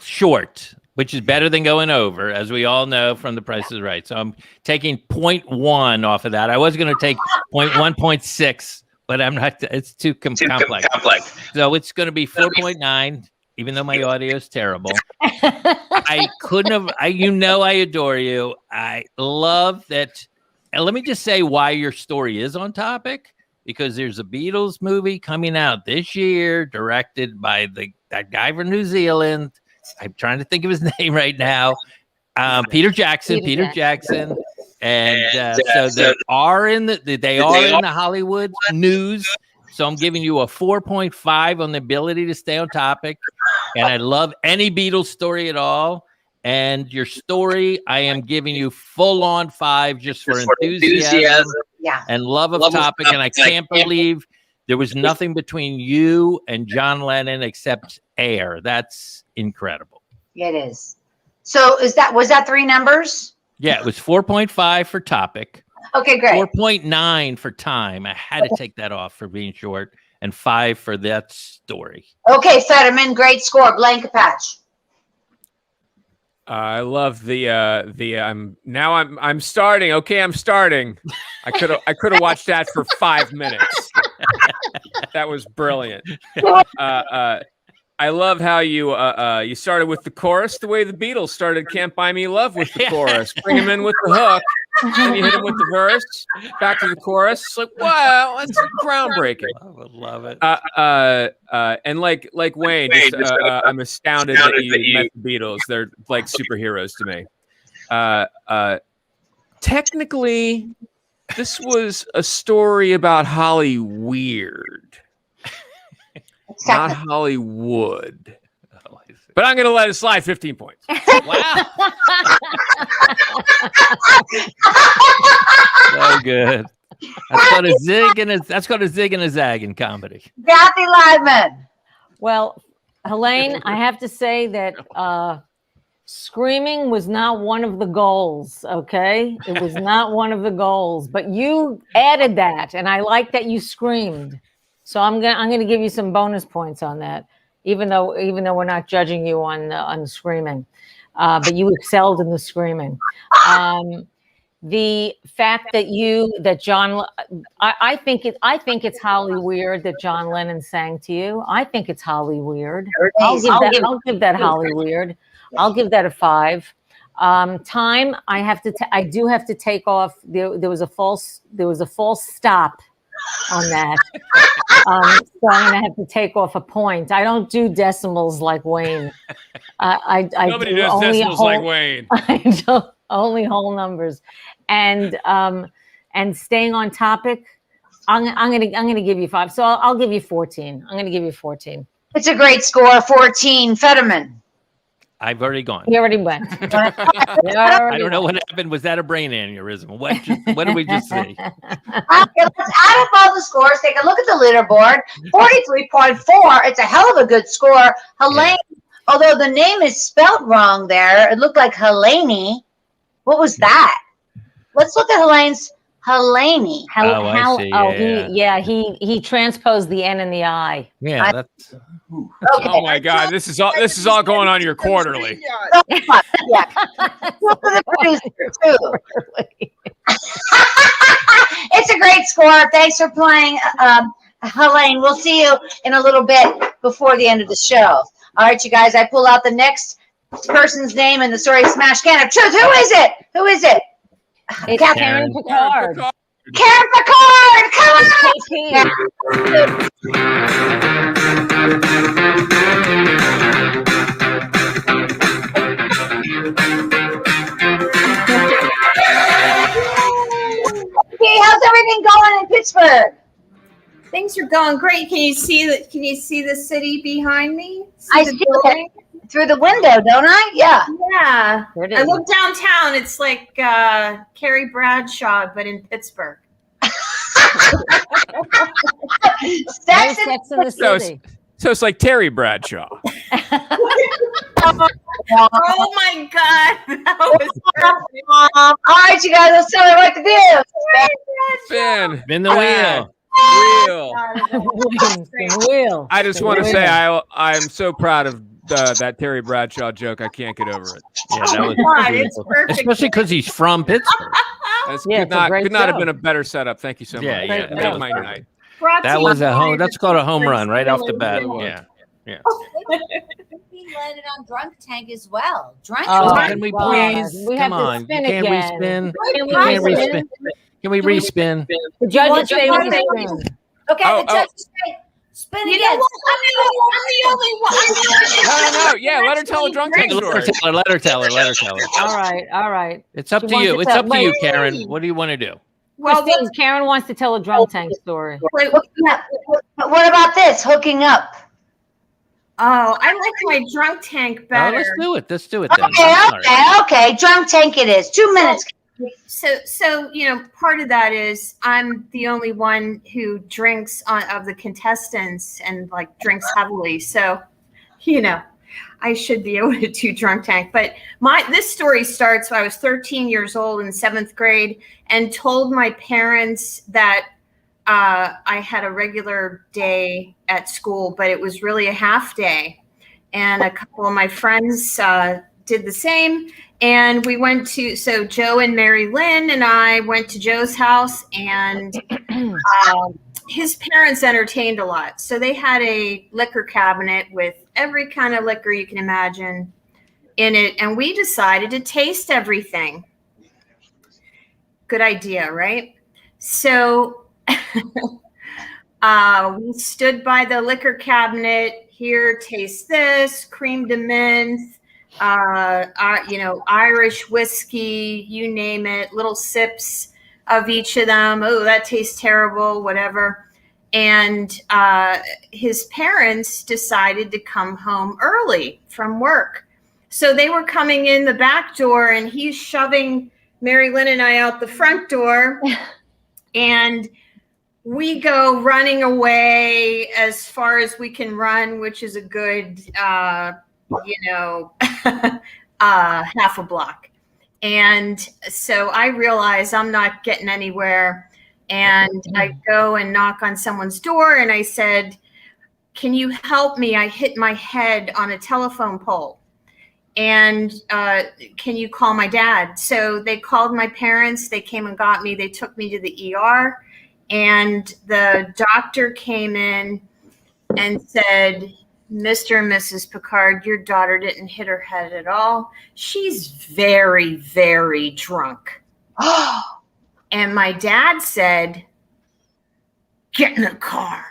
short, which is better than going over, as we all know from The Price is Right. So I'm taking 0.1 off of that. I was going to take 0.1, 0.6, but I'm not. It's too complex. So it's going to be 4.9. Even though my audio is terrible. I couldn't have, I adore you. I love that. And let me just say why your story is on topic, because there's a Beatles movie coming out this year, directed by that guy from New Zealand. I'm trying to think of his name right now. Peter Jackson. And so they are in the Hollywood news. So I'm giving you a 4.5 on the ability to stay on topic. And I love any Beatles story at all. And your story, I am giving you full on 5 just for enthusiasm and love of topic. And I can't believe there was nothing between you and John Lennon except air. That's incredible. It is. So was that 3 numbers? Yeah, it was 4.5 for topic. Okay, great. 4.9 for time. I had to take that off for being short, and 5 for that story. Okay, Federman, great score. Blank patch. I love I'm starting. Okay, I'm starting. I could have watched that for 5 minutes. That was brilliant. I love how you started with the chorus the way the Beatles started Can't Buy Me Love with the chorus. Bring him in with the hook. Then you hit him with the verse, back to the chorus. It's like, wow, that's groundbreaking. I would love it. And like Wayne, I'm astounded that you met the Beatles. They're like superheroes to me. Technically, this was a story about HOLLYWEIRD, not Hollywood. But I'm going to let it slide 15 points. Wow. So good. That's called a zig and a zag in comedy. Cathy Liveman. Well, Helene, I have to say that screaming was not one of the goals, okay? It was not one of the goals, but you added that, and I like that you screamed. So I'm gonna give you some bonus points on that. even though we're not judging you on the screaming, but you excelled in the screaming. The fact that John, I think it's Hollyweird that John Lennon sang to you. I think it's Hollyweird. I'll give that Hollyweird. I'll give that a 5. Time, I do have to take off. There was a false stop on that. So I'm gonna have to take off a point. I don't do decimals like Wayne. Nobody does decimals like Wayne. I don't, only whole numbers. And staying on topic, I'm gonna give you 5. So I'll give you 14. I'm gonna give you 14. It's a great score, 14. Federman. I've already gone. He already went. I don't know what happened. Was that a brain aneurysm? What did we just see? Okay, let's add up all the scores. Take a look at the leaderboard. 43.4. It's a hell of a good score. Helene, although the name is spelled wrong there, it looked like Helani. What was that? Let's look at Helene's. Helani. I see. He transposed the N and the I. Yeah, that's. Okay. Oh my God, this is all going on your quarterly. Yeah. Look at the producer too. It's a great score. Thanks for playing, Helene. We'll see you in a little bit before the end of the show. All right, you guys. I pull out the next person's name in the story Smash Can of Truth. Who is it? Who is it? It's Cathy. Karen Picard. Karen Picard, come on! Okay, how's everything going in Pittsburgh? Things are going great. Can you see the city behind me? I see it through the window, don't I? Yeah. Yeah. I look downtown. It's like Carrie Bradshaw, but in Pittsburgh. Sex in the City. So it's like Terry Bradshaw. Oh my God. That was perfect. All right, you guys, let's tell me what to do. Spin the wheel. Wheel. I just want to say I'm so proud of that Terry Bradshaw joke. I can't get over it. Yeah, that was It's perfect. especially because he's from Pittsburgh. Could not have been a better setup. Thank you so much. Yeah, That made my night. That was a home. That's called a home run right off the bat. Yeah. He landed on Drunk Tank as well. Drunk Oh, Tank. Can we God. please? We have Come to on. spin You can't again. respin. Can we Can't respin? respin. Can we respin? The judges say want we to spin. Okay, Oh, the judges say spin You again. know what? I'm the only one. No. Yeah, let her tell a drunk tank story. Let her tell her. All right. It's up She to wants you. to It's tell- up to you, wait. Karen. What do you want to do? Well, Christine, Karen wants to tell a drunk tank story. Hooking up. What about this? Hooking up. oh, I like my Drunk Tank Oh, better. let's do it. Let's do it then. Okay. Drunk tank it is. 2 minutes. So part of that is I'm the only one who drinks of the contestants and like drinks heavily. So, I should be able to do Drunk Tank. But this story starts when I was 13 years old in 7th grade and told my parents that I had a regular day at school, but it was really a half day. And a couple of my friends did the same. And we went so Joe and Mary Lynn and I went to Joe's house, and his parents entertained a lot. So they had a liquor cabinet with every kind of liquor you can imagine in it. And we decided to taste everything. Good idea, right? So we stood by the liquor cabinet. Here, taste this, cream de menthe, Irish whiskey, you name it, little sips of each of them. Oh, that tastes terrible, whatever. And his parents decided to come home early from work. So they were coming in the back door, and he's shoving Mary Lynn and I out the front door. And we go running away as far as we can run, which is a good, half a block. And so I realize I'm not getting anywhere. And I go and knock on someone's door, and I said, can you help me? I hit my head on a telephone pole. And can you call my dad? So they called my parents. They came and got me. They took me to the ER. And the doctor came in and said, Mr. and Mrs. Picard, your daughter didn't hit her head at all. She's very, very drunk. And my dad said, get in the car.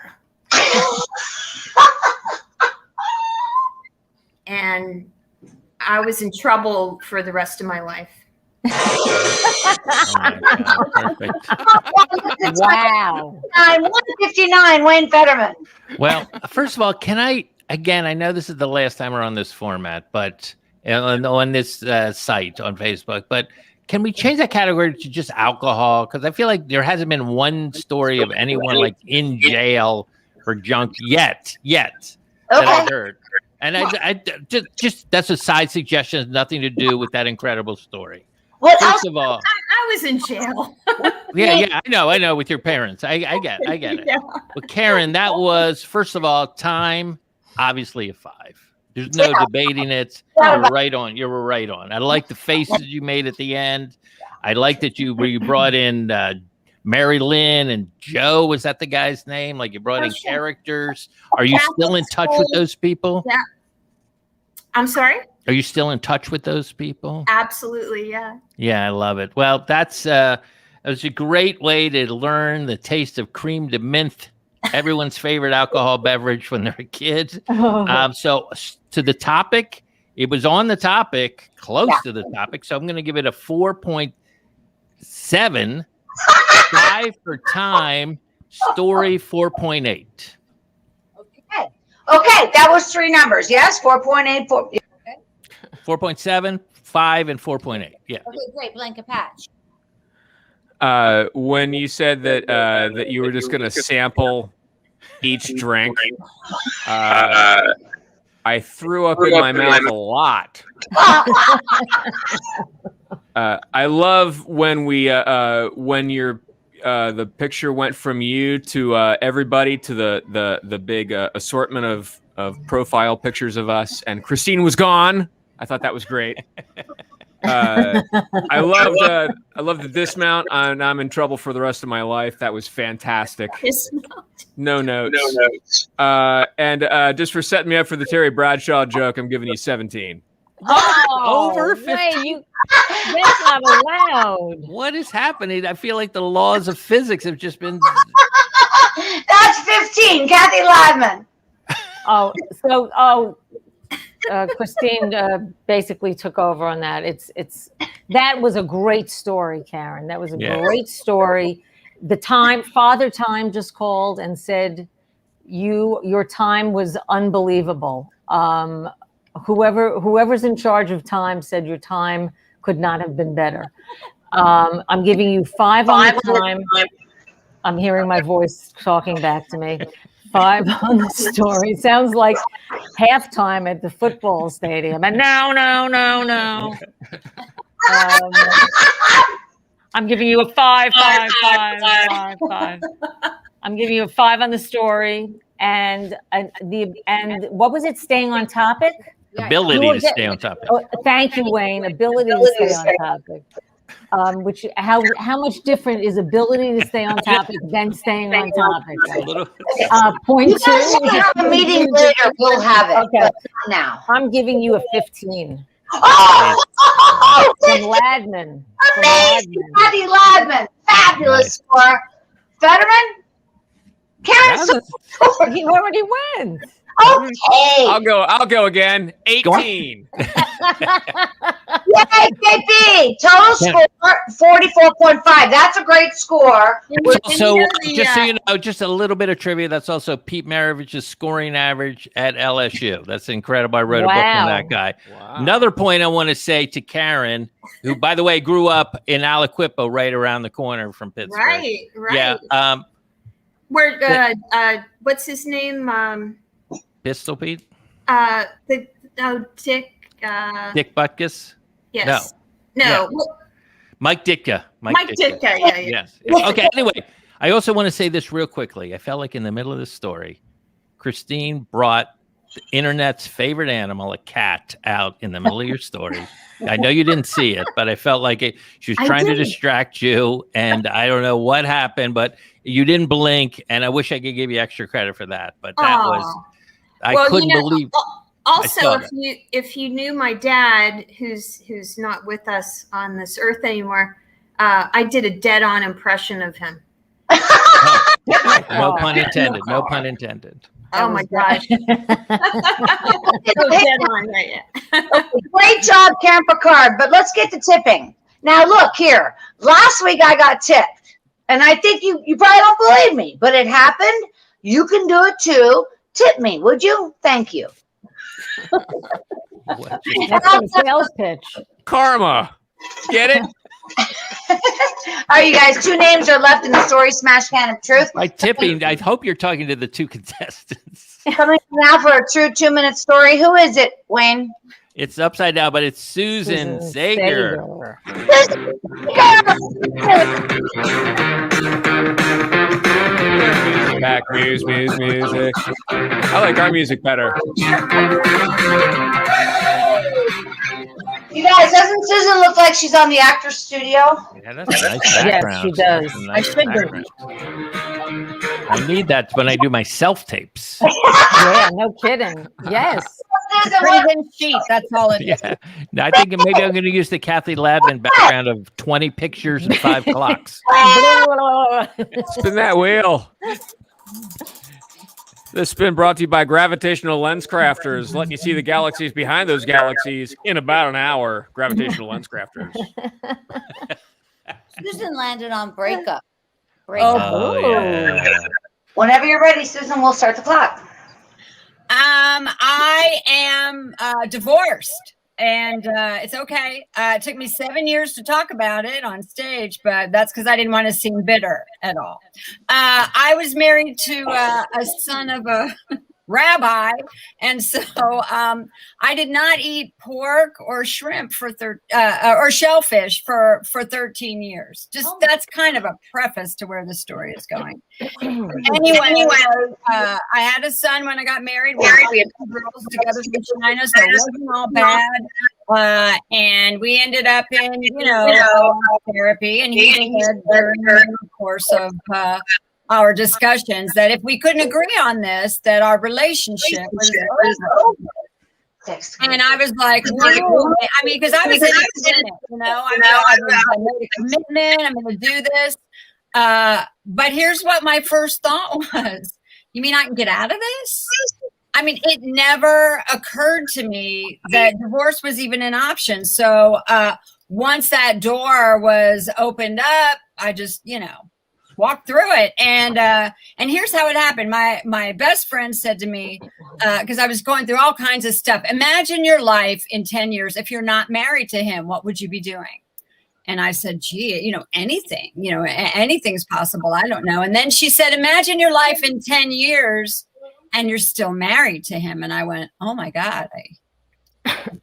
And I was in trouble for the rest of my life. Oh my God, perfect. Wow. 159, Wayne Federman. Well, first of all, can I, again, I know this is the last time we're on this format, but on this site on Facebook, but can we change that category to just alcohol? Because I feel like there hasn't been one story of anyone like in jail for junk yet that I heard. And I just that's a side suggestion. Has nothing to do with that incredible story. What First of all, I was in jail. yeah, I know, with your parents. I get it. Yeah. But Karen, that was, first of all, time, obviously a 5. There's no debating it. You were right on. You were right on. I like the faces you made at the end. I like that you brought in Mary Lynn and Joe. Was that the guy's name? Like you brought in characters. Are you still in touch with those people? Yeah. I'm sorry? Are you still in touch with those people? Absolutely, yeah. Yeah, I love it. Well, that's it was a great way to learn the taste of cream de menthe, everyone's favorite alcohol beverage when they're a kid. So to the topic, it was on the topic, close to the topic. So I'm going to give it a 4.7, 5 for time, story 4.8. Okay, that was 3 numbers. Yes, 4.8. 4.7, 5, and 4.8. Yeah. Okay, great. Blanket patch. When you said that you were just going to sample each drink, I threw up in my mouth a lot. I love when when your the picture went from you to everybody to the big assortment of profile pictures of us, and Christine was gone. I thought that was great. I love the dismount. I'm in trouble for the rest of my life. That was fantastic. No notes. And just for setting me up for the Terry Bradshaw joke, I'm giving you 17. Oh, Over 15. That's not allowed. What is happening? I feel like the laws of physics have just been. That's 15. Cathy Ladman. Christine basically took over on that. That was a great story, Karen. That was a great story. Father Time just called and said your time was unbelievable. Whoever's in charge of time said your time could not have been better. I'm giving you 5 on the time. I'm hearing my voice talking back to me. 5 on the story. Sounds like halftime at the football stadium. And no. I'm giving you a 5. I'm giving you a 5 on the story. And what was it? Staying on topic? Ability to stay on topic. Oh, thank you, Wayne. Ability to stay on topic. How much different is ability to stay on topic than staying on topic? Point 2. Have a meeting later. We'll have it. Okay. Now I'm giving you a 15. From Ladman. Amazing, Cathy Ladman. Fabulous score. Federman? Karen, he already went. Okay. I'll go again. 18. Yay, KP. Total score 44.5. That's a great score. So just so you know, just a little bit of trivia. That's also Pete Maravich's scoring average at LSU. That's incredible. I wrote a book on that guy. Wow. Another point I want to say to Karen, who, by the way, grew up in Aliquippo, right around the corner from Pittsburgh. Right. Yeah. Where what's his name? Pistol Pete? Dick. Dick Butkus? Yes. No. Yeah. Mike Ditka. Mike Ditka. Yeah. Yes. Okay. Anyway, I also want to say this real quickly. I felt like in the middle of this story, Christine brought the internet's favorite animal, a cat, out in the middle of your story. I know you didn't see it, but I felt like it. She was trying to distract you, and I don't know what happened, but you didn't blink, and I wish I could give you extra credit for that. But that was, I couldn't believe. Also, if you knew my dad, who's not with us on this earth anymore, I did a dead-on impression of him. No pun intended. No pun intended. Oh my gosh. Great job, Karen Picard. But let's get to tipping. Now, look here. Last week I got tipped. And I think you probably don't believe me, but it happened. You can do it too. Tip me, would you? Thank you. That's a sales pitch. Karma. Get it? All right, you guys, 2 names are left in the story smash can of truth. By tipping, I hope you're talking to the 2 contestants. Coming now for a true 2-minute story. Who is it, Wayne? It's upside down, but it's Susan Sager. Back music. I like our music better. You guys, doesn't Susan look like she's on the Actors Studio? Yeah, that's a nice background. Yes, she does. Nice background. I need that when I do my self-tapes. Yeah, no kidding. Yes. Crimson sheet. That's all it is. Yeah. Now, I think maybe I'm going to use the Cathy Ladman background of 20 pictures and 5 clocks. Spin that wheel. This spin brought to you by Gravitational Lens Crafters, letting you see the galaxies behind those galaxies in about an hour. Gravitational Lens Crafters. Susan landed on breakup. Oh, yeah. Whenever you're ready, Susan, we'll start the clock. I am divorced, and it's okay. It took me 7 years to talk about it on stage, but that's because I didn't want to seem bitter at all. I was married to a son of a rabbi, and so I did not eat pork or shrimp or shellfish for 13 years. That's kind of a preface to where the story is going. Anyway, I had a son when I got married. We had 2 girls together from China, so it wasn't all bad. And we ended up in therapy, and he said during the course of our discussions that if we couldn't agree on this, that our relationship was over. And I was like, whoa. I mean, because I was in it, I made a commitment, I'm going to do this. But here's what my first thought was. You mean I can get out of this? I mean, it never occurred to me that divorce was even an option. So once that door was opened up, I just, walked through it. And here's how it happened. My best friend said to me, because I was going through all kinds of stuff, imagine your life in 10 years. If you're not married to him, what would you be doing? And I said, gee, anything, anything's possible. I don't know. And then she said, imagine your life in 10 years and you're still married to him. And I went, oh my God.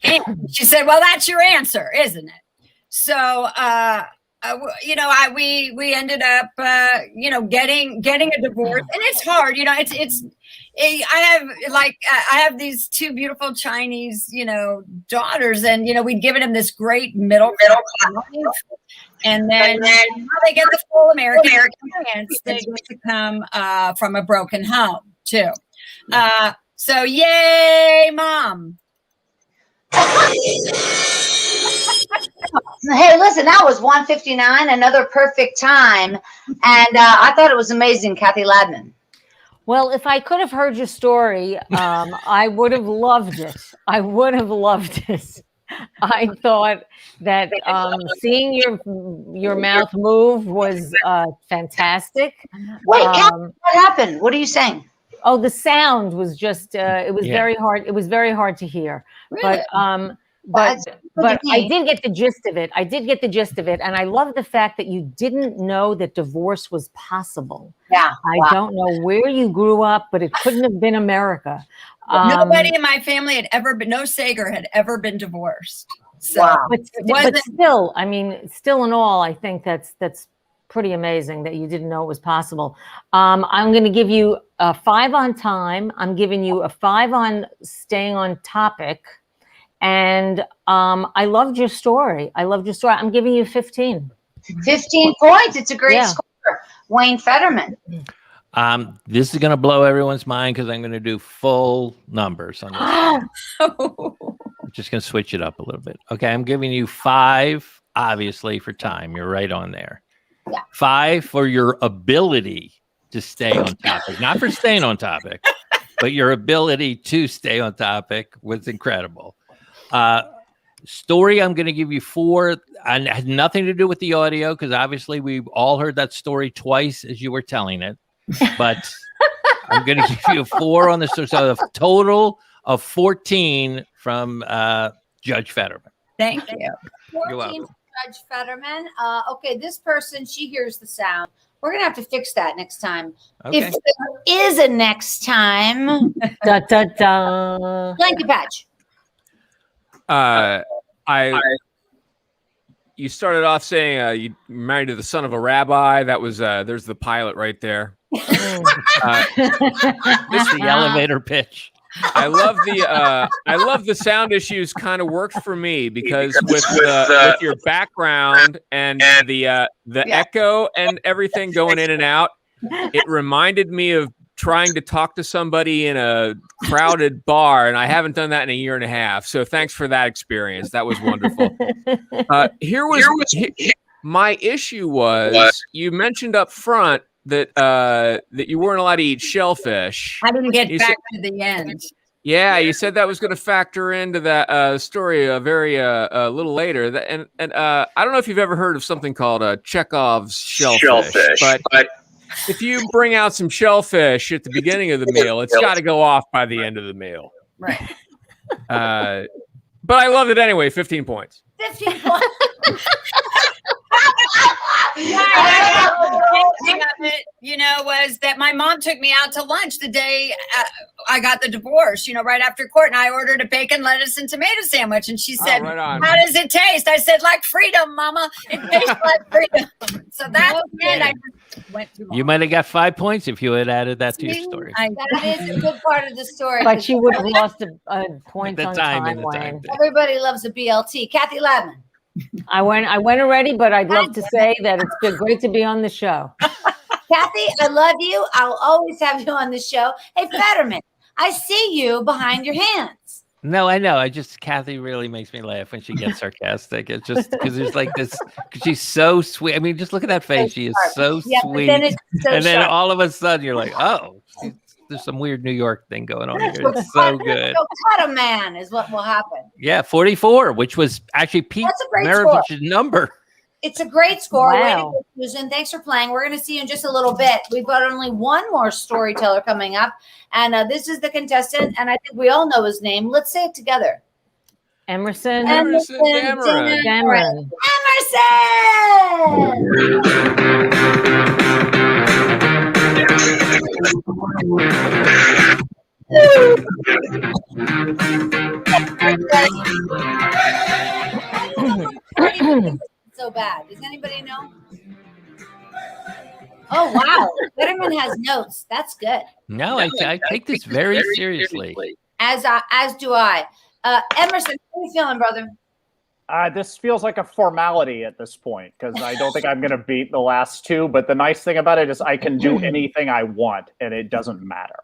And she said, well, that's your answer, isn't it? So, we ended up, getting a divorce, and it's hard. I have these 2 beautiful Chinese, daughters, and we'd given them this great middle class, and then now they get the full American experience. They get to come from a broken home too. So yay, Mom. Hey, listen, that was 1:59, another perfect time. And I thought it was amazing, Cathy Ladman. Well, if I could have heard your story, I would have loved it. I thought that seeing your mouth move was fantastic. Wait, Cathy, what happened? What are you saying? Oh, the sound was just, it was very hard. It was very hard to hear. Really? But I did get the gist of it. And I love the fact that you didn't know that divorce was possible. Yeah. I don't know where you grew up, but it couldn't have been America. Nobody in my family had ever been, no Sager had ever been divorced. So but still, I mean, still in all, I think that's pretty amazing that you didn't know it was possible. I'm going to give you a 5 on time. I'm giving you a 5 on staying on topic. And I loved your story. I'm giving you 15. 15 points. It's a great score. Wayne Federman. This is going to blow everyone's mind because I'm going to do full numbers on this. I'm just going to switch it up a little bit. Okay, I'm giving you 5, obviously, for time. You're right on there. Yeah. 5 for your ability to stay on topic. Not for staying on topic, but your ability to stay on topic was incredible. Story, I'm going to give you 4. And it had nothing to do with the audio because obviously we've all heard that story twice as you were telling it. But I'm going to give you a 4 on the story. So a total of 14 from Judge Federman. Thank you. 14 from Judge Federman. Okay, this person, she hears the sound. We're going to have to fix that next time. Okay. If there is a next time. Da, da, da. Blanket patch. You started off saying you married to the son of a rabbi. That was there's the pilot right there. This is the elevator pitch. I love the sound issues kind of worked for me because with your background and the echo and everything going in and out, it reminded me of trying to talk to somebody in a crowded bar, and I haven't done that in a year and a half. So thanks for that experience. That was wonderful. My issue was you mentioned up front that you weren't allowed to eat shellfish. I didn't get back to the end. Yeah, you said that was going to factor into that story a little later. And I don't know if you've ever heard of something called Chekhov's shellfish. But if you bring out some shellfish at the beginning of the meal, it's got to go off by the end of the meal. Right. But I loved it anyway. 15 points. 15 points. Thing of it, was that my mom took me out to lunch the day I got the divorce, right after court. And I ordered a bacon, lettuce, and tomato sandwich. And she said, right on. How does it taste? I said, like freedom, Mama. It tastes like freedom. So that's it. I just went too long. You might have got 5 points if you had added that to your story. That is a good part of the story. But she would have lost a point The on time time, and the time. Wayne. Everybody loves a BLT. Kathy Ladman. I went already, but I'd love to say that it's been great to be on the show. Kathy, I love you. I'll always have you on the show. Hey, Federman, I see you behind your hands. No, I know. Kathy really makes me laugh when she gets sarcastic. It's just because there's like this, because she's so sweet. I mean, just look at that face. She is so sweet. Then it's so and then sharp. all of a sudden you're like, oh, there's some weird New York thing going on here. We're It's so good. Go cut a man is what will happen. Yeah, 44, which was actually Pete That's a great Maravich's number. It's a great score. Wow. Way to go, Susan. Thanks for playing. We're going to see you in just a little bit. We've got only one more storyteller coming up, and this is the contestant, and I think we all know his name. Let's say it together. Emerson Dameron. Dameron. So bad. Does anybody know? Oh wow, Federman has notes. That's good. No, I take this very seriously. As do I. Emerson, how are you feeling, brother? This feels like a formality at this point because I don't think I'm going to beat the last two. But the nice thing about it is I can do anything I want, and it doesn't matter.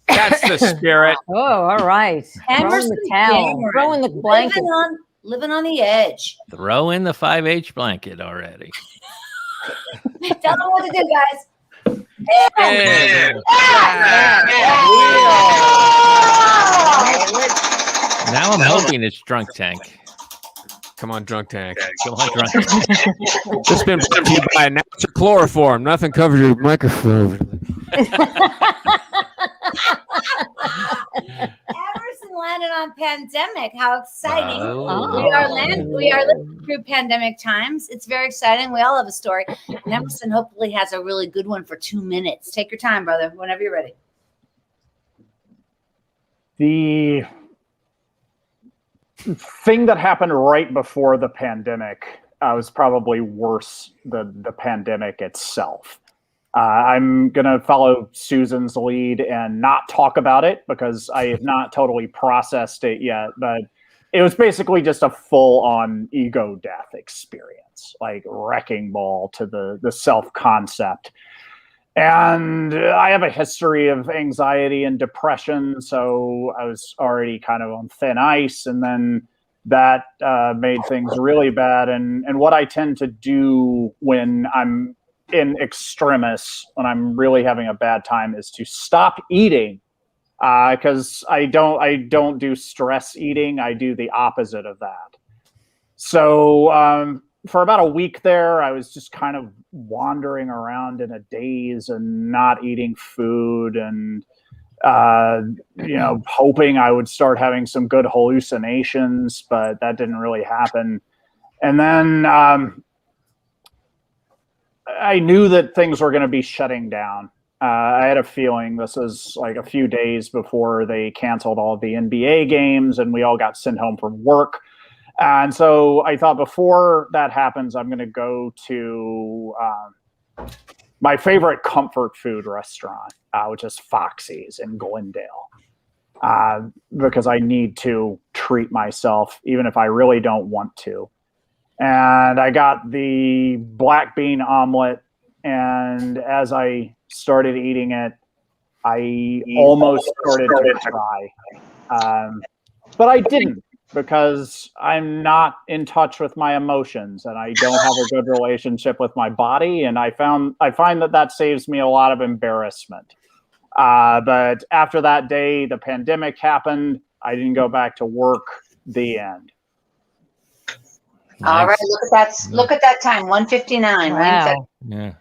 That's the spirit. Oh, all right. Emerson Throwing the towel. Dameron. Throwing the blanket. Living on the edge. Throw in the 5H blanket already. Tell them what to do, guys. Now I'm hoping it's Drunk Tank. Come on, Drunk Tank. Come on, Drunk Tank. This has been brought to you by announcer chloroform. Nothing covers your microphone. Emerson landed on pandemic. How exciting! Oh. We are living through pandemic times. It's very exciting. We all have a story. And Emerson hopefully has a really good one for 2 minutes. Take your time, brother. Whenever you're ready. The thing that happened right before the pandemic was probably worse than the pandemic itself. I'm going to follow Susan's lead and not talk about it because I have not totally processed it yet. But it was basically just a full-on ego death experience, like wrecking ball to the self-concept. And I have a history of anxiety and depression, so I was already kind of on thin ice. And then that made things really bad. And what I tend to do when I'm in extremis, when I'm really having a bad time, is to stop eating, because I don't do stress eating. I do the opposite of that. So for about a week there, I was just kind of wandering around in a daze and not eating food, and hoping I would start having some good hallucinations, but that didn't really happen. And then I knew that things were going to be shutting down. I had a feeling this was like a few days before they canceled all of the NBA games and we all got sent home from work. And so I thought, before that happens, I'm going to go to my favorite comfort food restaurant, which is Foxy's in Glendale, because I need to treat myself, even if I really don't want to. And I got the black bean omelet, and as I started eating it, I almost started to cry. But I didn't, because I'm not in touch with my emotions and I don't have a good relationship with my body. And I find that saves me a lot of embarrassment. But after that day, the pandemic happened. I didn't go back to work. The end. Nice. All right, look at that time, 1:59. Wow. Yeah.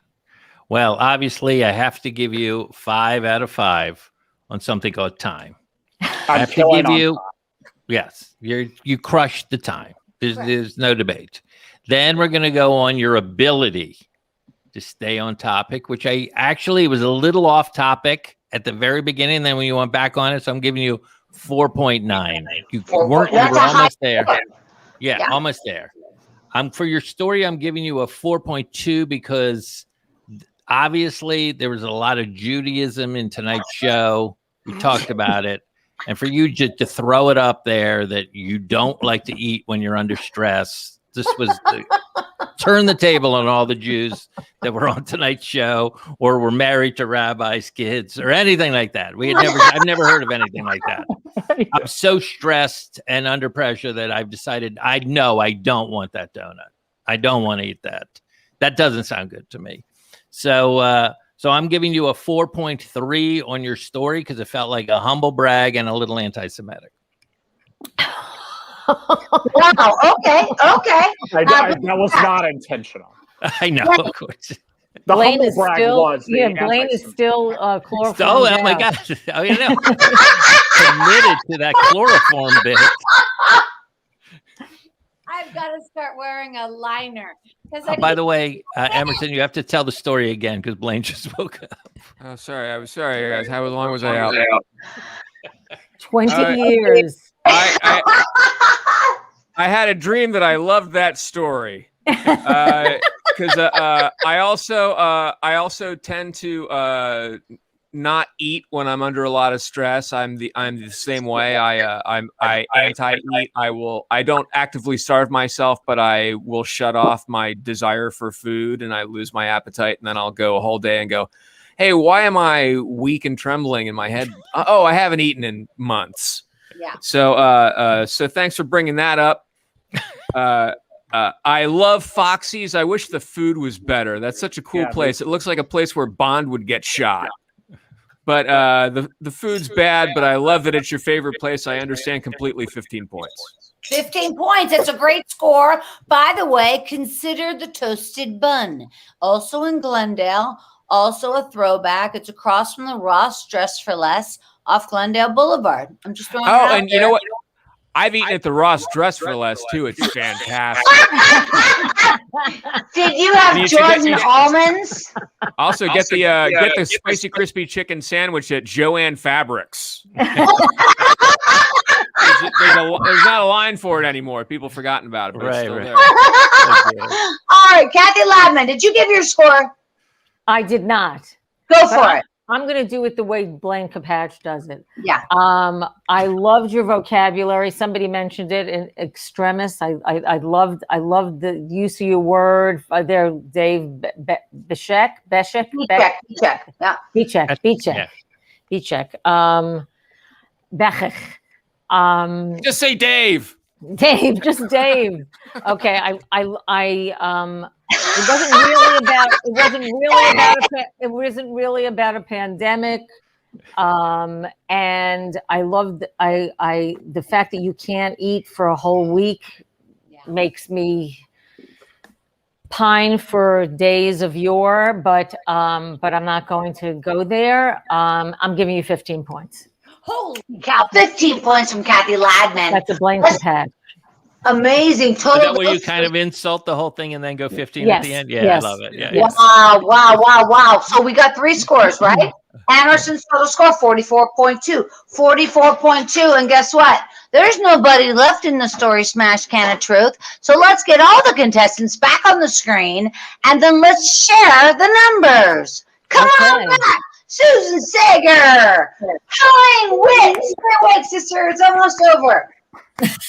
Well, obviously, I have to give you 5 out of 5 on something called time. I have to give you. Yes, you crushed the time. There's no debate. Then we're going to go on your ability to stay on topic, which I actually was a little off topic at the very beginning. Then when you went back on it, so I'm giving you 4.9. You were almost there. Yeah, almost there. For your story, I'm giving you a 4.2 because obviously there was a lot of Judaism in tonight's show. We talked about it. And for you just to throw it up there that you don't like to eat when you're under stress, this was turn the table on all the Jews that were on tonight's show or were married to rabbis' kids or anything like that. I've never heard of anything like that. I'm so stressed and under pressure that I've decided I don't want that donut. I don't want to eat that. That doesn't sound good to me. So I'm giving you a 4.3 on your story because it felt like a humble brag and a little anti-Semitic. Wow. Okay. That was not intentional. I know, of course. The Blaine humble is brag still, was. Blaine is still chloroform. Oh my God! I mean, committed to that chloroform bit. I've got to start wearing a liner. By the way, Emerson, you have to tell the story again because Blaine just woke up. Oh, sorry. I was sorry, guys. How long was I out? 20 years. I had a dream that I loved that story because I also tend to not eat when I'm under a lot of stress. I'm the same way. I anti-eat. I don't actively starve myself, but I will shut off my desire for food and I lose my appetite, and then I'll go a whole day and go, hey, why am I weak and trembling in my head? Oh, I haven't eaten in months. Yeah. So thanks for bringing that up. I love Foxy's. I wish the food was better. That's such a cool place. It looks like a place where Bond would get shot. But the food's bad, but I love that it's your favorite place. I understand completely. 15 points. 15 points. That's a great score. By the way, consider the Toasted Bun. Also in Glendale. Also a throwback. It's across from the Ross Dress for Less off Glendale Boulevard. I'm just throwing it out and there. You know what? I've eaten at the Ross Dress for Less too. It's fantastic. Did you have Jordan almonds? Also, get the spicy crispy chicken sandwich at Joanne Fabrics. there's not a line for it anymore. People have forgotten about it, but it's still there. All right, Cathy Ladman, did you give your score? I did not. Go for it. I'm going to do it the way Blaine Capatch does it. Yeah. I loved your vocabulary. Somebody mentioned it in extremis. I loved the use of your word there, Dave. Bechek. Yeah. Bechek. Bechek. Just say Dave. Dave, just Dave. Okay, it wasn't really about a pandemic, and I loved the fact that you can't eat for a whole week. Makes me pine for days of yore, but I'm not going to go there. I'm giving you 15 points. Holy cow, 15 points from Cathy Ladman. That's a blank pad. Amazing. Total. Is that where you kind of insult the whole thing and then go 15 at the end? Yeah, yes. I love it. Yeah. Wow. So we got 3 scores, right? Emerson's total score, 44.2. 44.2. And guess what? There's nobody left in the Story Smash Can of Truth. So let's get all the contestants back on the screen and then let's share the numbers. Come on back. Susan Sager, Helene Witt. Wait, sister, it's almost over.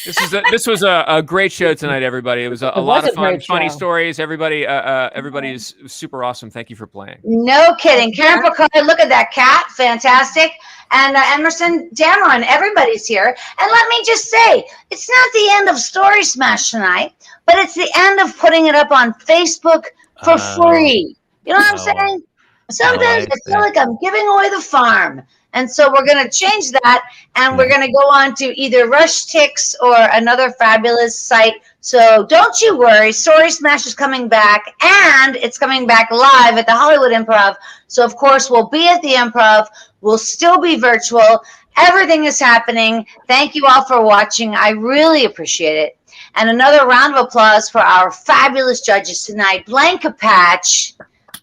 This was a great show tonight, everybody. It was a lot of fun, funny stories. Everybody's super awesome. Thank you for playing. No kidding. Karen Picard, look at that cat. Fantastic. And Emerson Dameron, everybody's here. And let me just say, it's not the end of Story Smash tonight, but it's the end of putting it up on Facebook for free. You know what I'm saying? Sometimes I feel like I'm giving away the farm. And so we're going to change that, and we're going to go on to either Rush Tix or another fabulous site. So don't you worry. Story Smash is coming back, and it's coming back live at the Hollywood Improv. So, of course, we'll be at the Improv. We'll still be virtual. Everything is happening. Thank you all for watching. I really appreciate it. And another round of applause for our fabulous judges tonight. Blaine Capatch,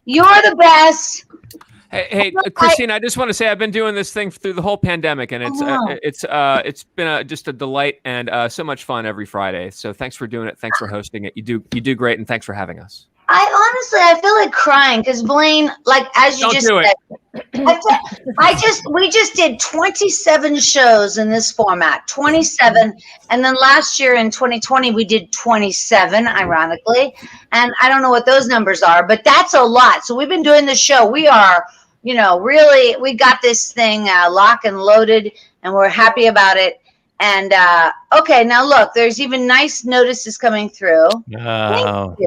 you're the best. Hey, Christine, I just want to say I've been doing this thing through the whole pandemic, and it's been just a delight and so much fun every Friday. So thanks for doing it. Thanks for hosting it. You do great, and thanks for having us. I feel like crying because Blaine, like as you just said, we just did 27 shows in this format, 27, and then last year in 2020 we did 27, ironically, and I don't know what those numbers are, but that's a lot. So we've been doing this show. We are, really, we got this thing lock and loaded, and we're happy about it. And okay, now look, there's even nice notices coming through. Thank you.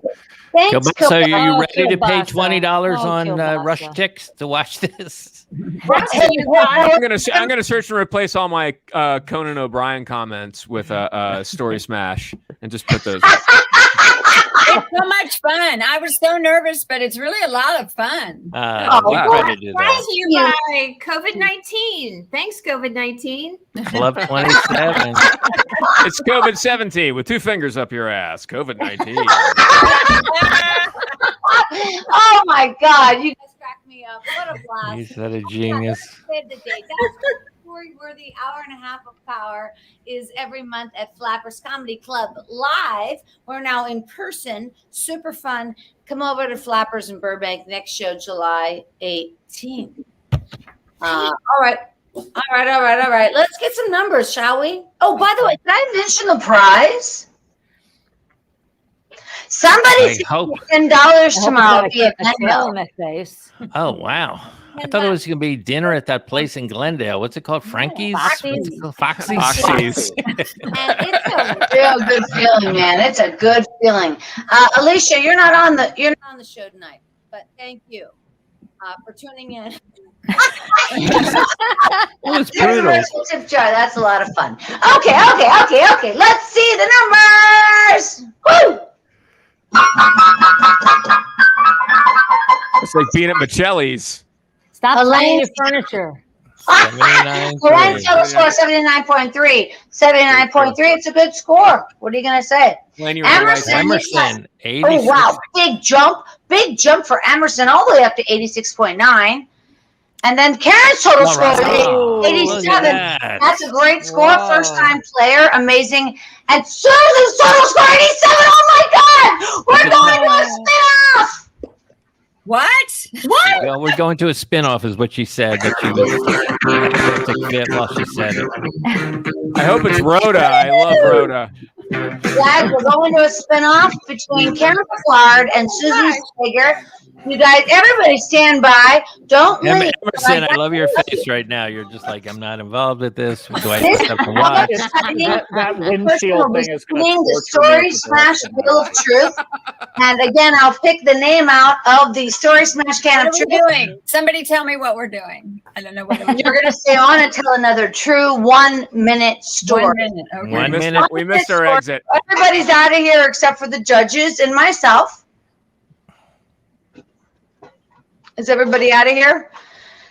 Thanks, so you're ready to pay $20 on Rush Tix to watch this? I'm gonna search and replace all my Conan O'Brien comments with Story Smash and just put those. It's so much fun. I was so nervous, but it's really a lot of fun. Brought to you by COVID-19. Thanks, COVID-19. Club 27. It's COVID-17 with 2 fingers up your ass. COVID-19. Oh my God! You guys cracked me up. What a blast! He's such a genius. Save the date. That's story-worthy hour and a half of power is every month at Flappers Comedy Club live. We're now in person. Super fun. Come over to Flappers in Burbank. Next show, July 18th. All right. Let's get some numbers, shall we? Oh, by the way, did I mention the prize? Somebody's $10 tomorrow via Venmo. Oh, wow. I thought it was going to be dinner at that place in Glendale. What's it called? Frankie's? Foxy's. And it's a real good feeling, man. It's a good feeling. Alicia, you're not on the show tonight, but thank you for tuning in. It was brutal. Tip jar. That's a lot of fun. Okay. Let's see the numbers. Woo! It's like being at Michelli's. Stop playing your furniture. Helene's total score 79.3. 79.3. It's a good score. What are you going to say? Emerson. 86. Oh, wow. Big jump for Emerson all the way up to 86.9. And then Karen's total score look at that. That's a great score. Wow. First time player. Amazing. And Susan's total score 87. Oh my God. We're going to a spin-off. What? Well, we're going to a spin-off is what she said that she was to fit while she said it. I hope it's Rhoda. I love Rhoda. Guys, we're going to a spin-off between Karen Clark and Susan Sager. You guys, everybody stand by. Don't leave. Emerson, I love your face right now. You're just like, I'm not involved with this. Do I have stuff to watch? That windshield thing is going to the Story Smash Wheel of Truth. And again, I'll pick the name out of the Story Smash Can of What are Truth. we doing? Somebody tell me what we're doing. I don't know what we're doing. You're going to stay on and tell another true 1 minute story. 1 minute. Okay. 1 minute. We missed our exit. Everybody's out of here except for the judges and myself. Is everybody out of here?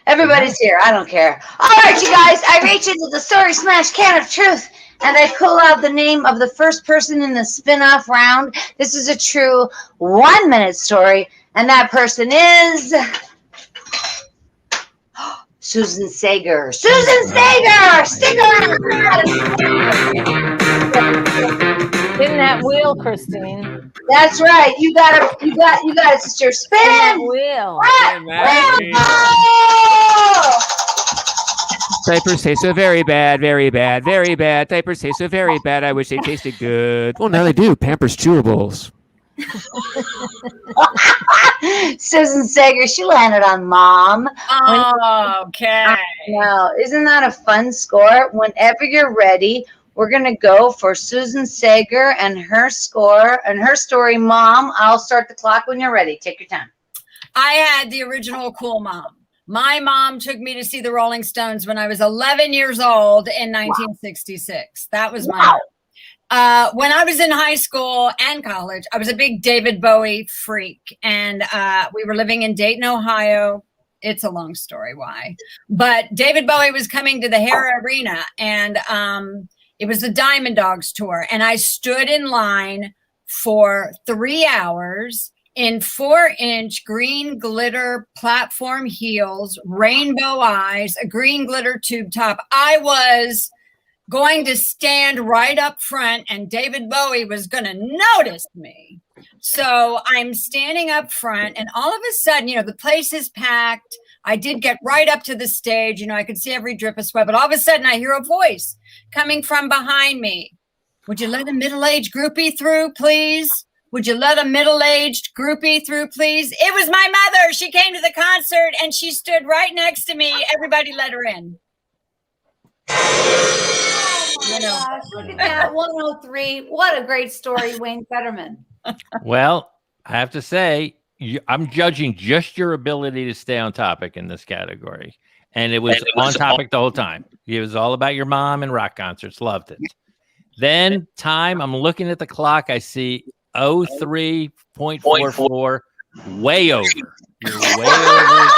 Everybody's here. I don't care. All right, you guys. I reach into the Story Smash Can of Truth and I pull out the name of the first person in the spin-off round. This is a true 1 minute story, and that person is Susan Sager. Susan Sager! Stick around! Spin that wheel, Christine. That's right. You got it, sister. Spin that Spin! wheel. Diapers taste so very bad, very bad, very bad. Diapers taste so very bad. I wish they tasted good. Well, now they do. Pampers Chewables. Susan Sager, she landed on Mom. Oh, okay. Now, isn't that a fun score? Whenever you're ready, we're going to go for Susan Sager and her score and her story, Mom. I'll start the clock when you're ready. Take your time. I had the original cool mom. My mom took me to see the Rolling Stones when I was 11 years old in 1966. That was my mom. When I was in high school and college, I was a big David Bowie freak. And we were living in Dayton, Ohio. It's a long story why. But David Bowie was coming to the Hara Arena, and it was the Diamond Dogs tour. And I stood in line for 3 hours in 4-inch green glitter platform heels, rainbow eyes, a green glitter tube top. I was going to stand right up front and David Bowie was going to notice me. So I'm standing up front and all of a sudden, the place is packed. I did get right up to the stage. I could see every drip of sweat, but all of a sudden I hear a voice coming from behind me. Would you let a middle-aged groupie through, please? Would you let a middle-aged groupie through, please? It was my mother. She came to the concert and she stood right next to me. Everybody let her in. Oh my gosh, look at that. 103. What a great story, Wayne Federman. Well, I have to say, I'm judging just your ability to stay on topic in this category. And it was on topic the whole time. It was all about your mom and rock concerts. Loved it. Then time, I'm looking at the clock. I see 03.44, way over. You're way over.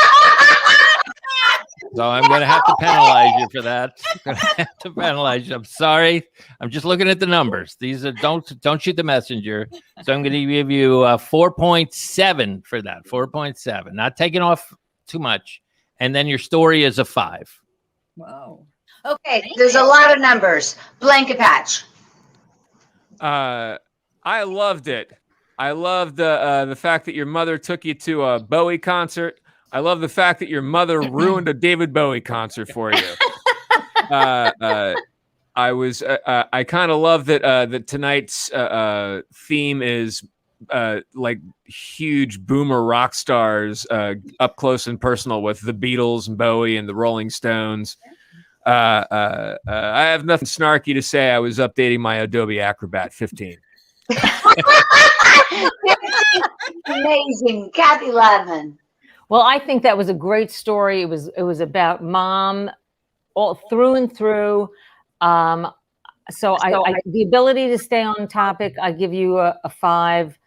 So I'm going to have to penalize you for that. I'm going to have to penalize you. I'm sorry. I'm just looking at the numbers. These are don't shoot the messenger. So I'm going to give you 4.7 for that. 4.7. Not taking off too much. And then your story is a 5. Wow. Okay, there's a lot of numbers. Blanket patch. I loved it. I loved the fact that your mother took you to a Bowie concert. I love the fact that your mother ruined a David Bowie concert for you. I kind of love that tonight's theme is like huge boomer rock stars up close and personal with the Beatles and Bowie and the Rolling Stones. I have nothing snarky to say. I was updating my Adobe Acrobat 15. Amazing. Cathy Ladman. Well, I think that was a great story. It was about Mom all through and through. So the ability to stay on topic, I give you a 5.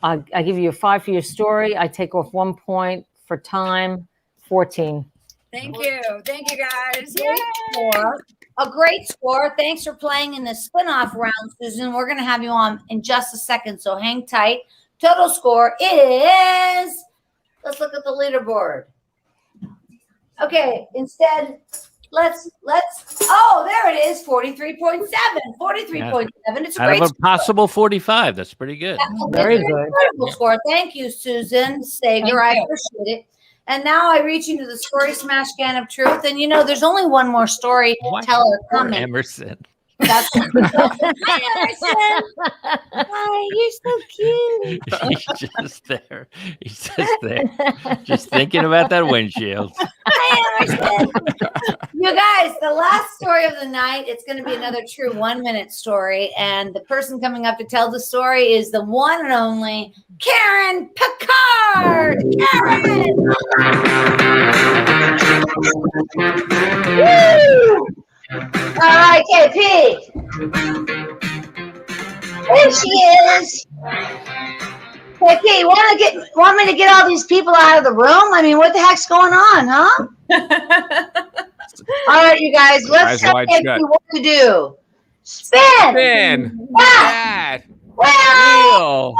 I give you a 5 for your story. I take off 1 point for time, 14. Thank you. Thank you, guys. Great score. A great score. Thanks for playing in the spinoff round, Susan. We're going to have you on in just a second, so hang tight. Total score is, let's look at the leaderboard. Okay, instead, Oh, there it is. 43.7. 43.7. It's a Out great of a possible 45. That's pretty good. Very It's an good. incredible score. Thank you, Susan Sager. I appreciate it. And now I reach into the story smash can of truth. And there's only one more story teller coming. Emerson. That's Hi, Emerson. Hi, you're so cute. He's just there. He's just there. Just thinking about that windshield. Hi, Emerson. You guys, the last story of the night, it's going to be another true 1-minute story. And the person coming up to tell the story is the one and only Karen Picard. Karen! Woo! All right, KP. There she is. KP, want me to get all these people out of the room? I mean, what the heck's going on, huh? All right, you guys, let's tell KP what to do. Spin. Dad. Well.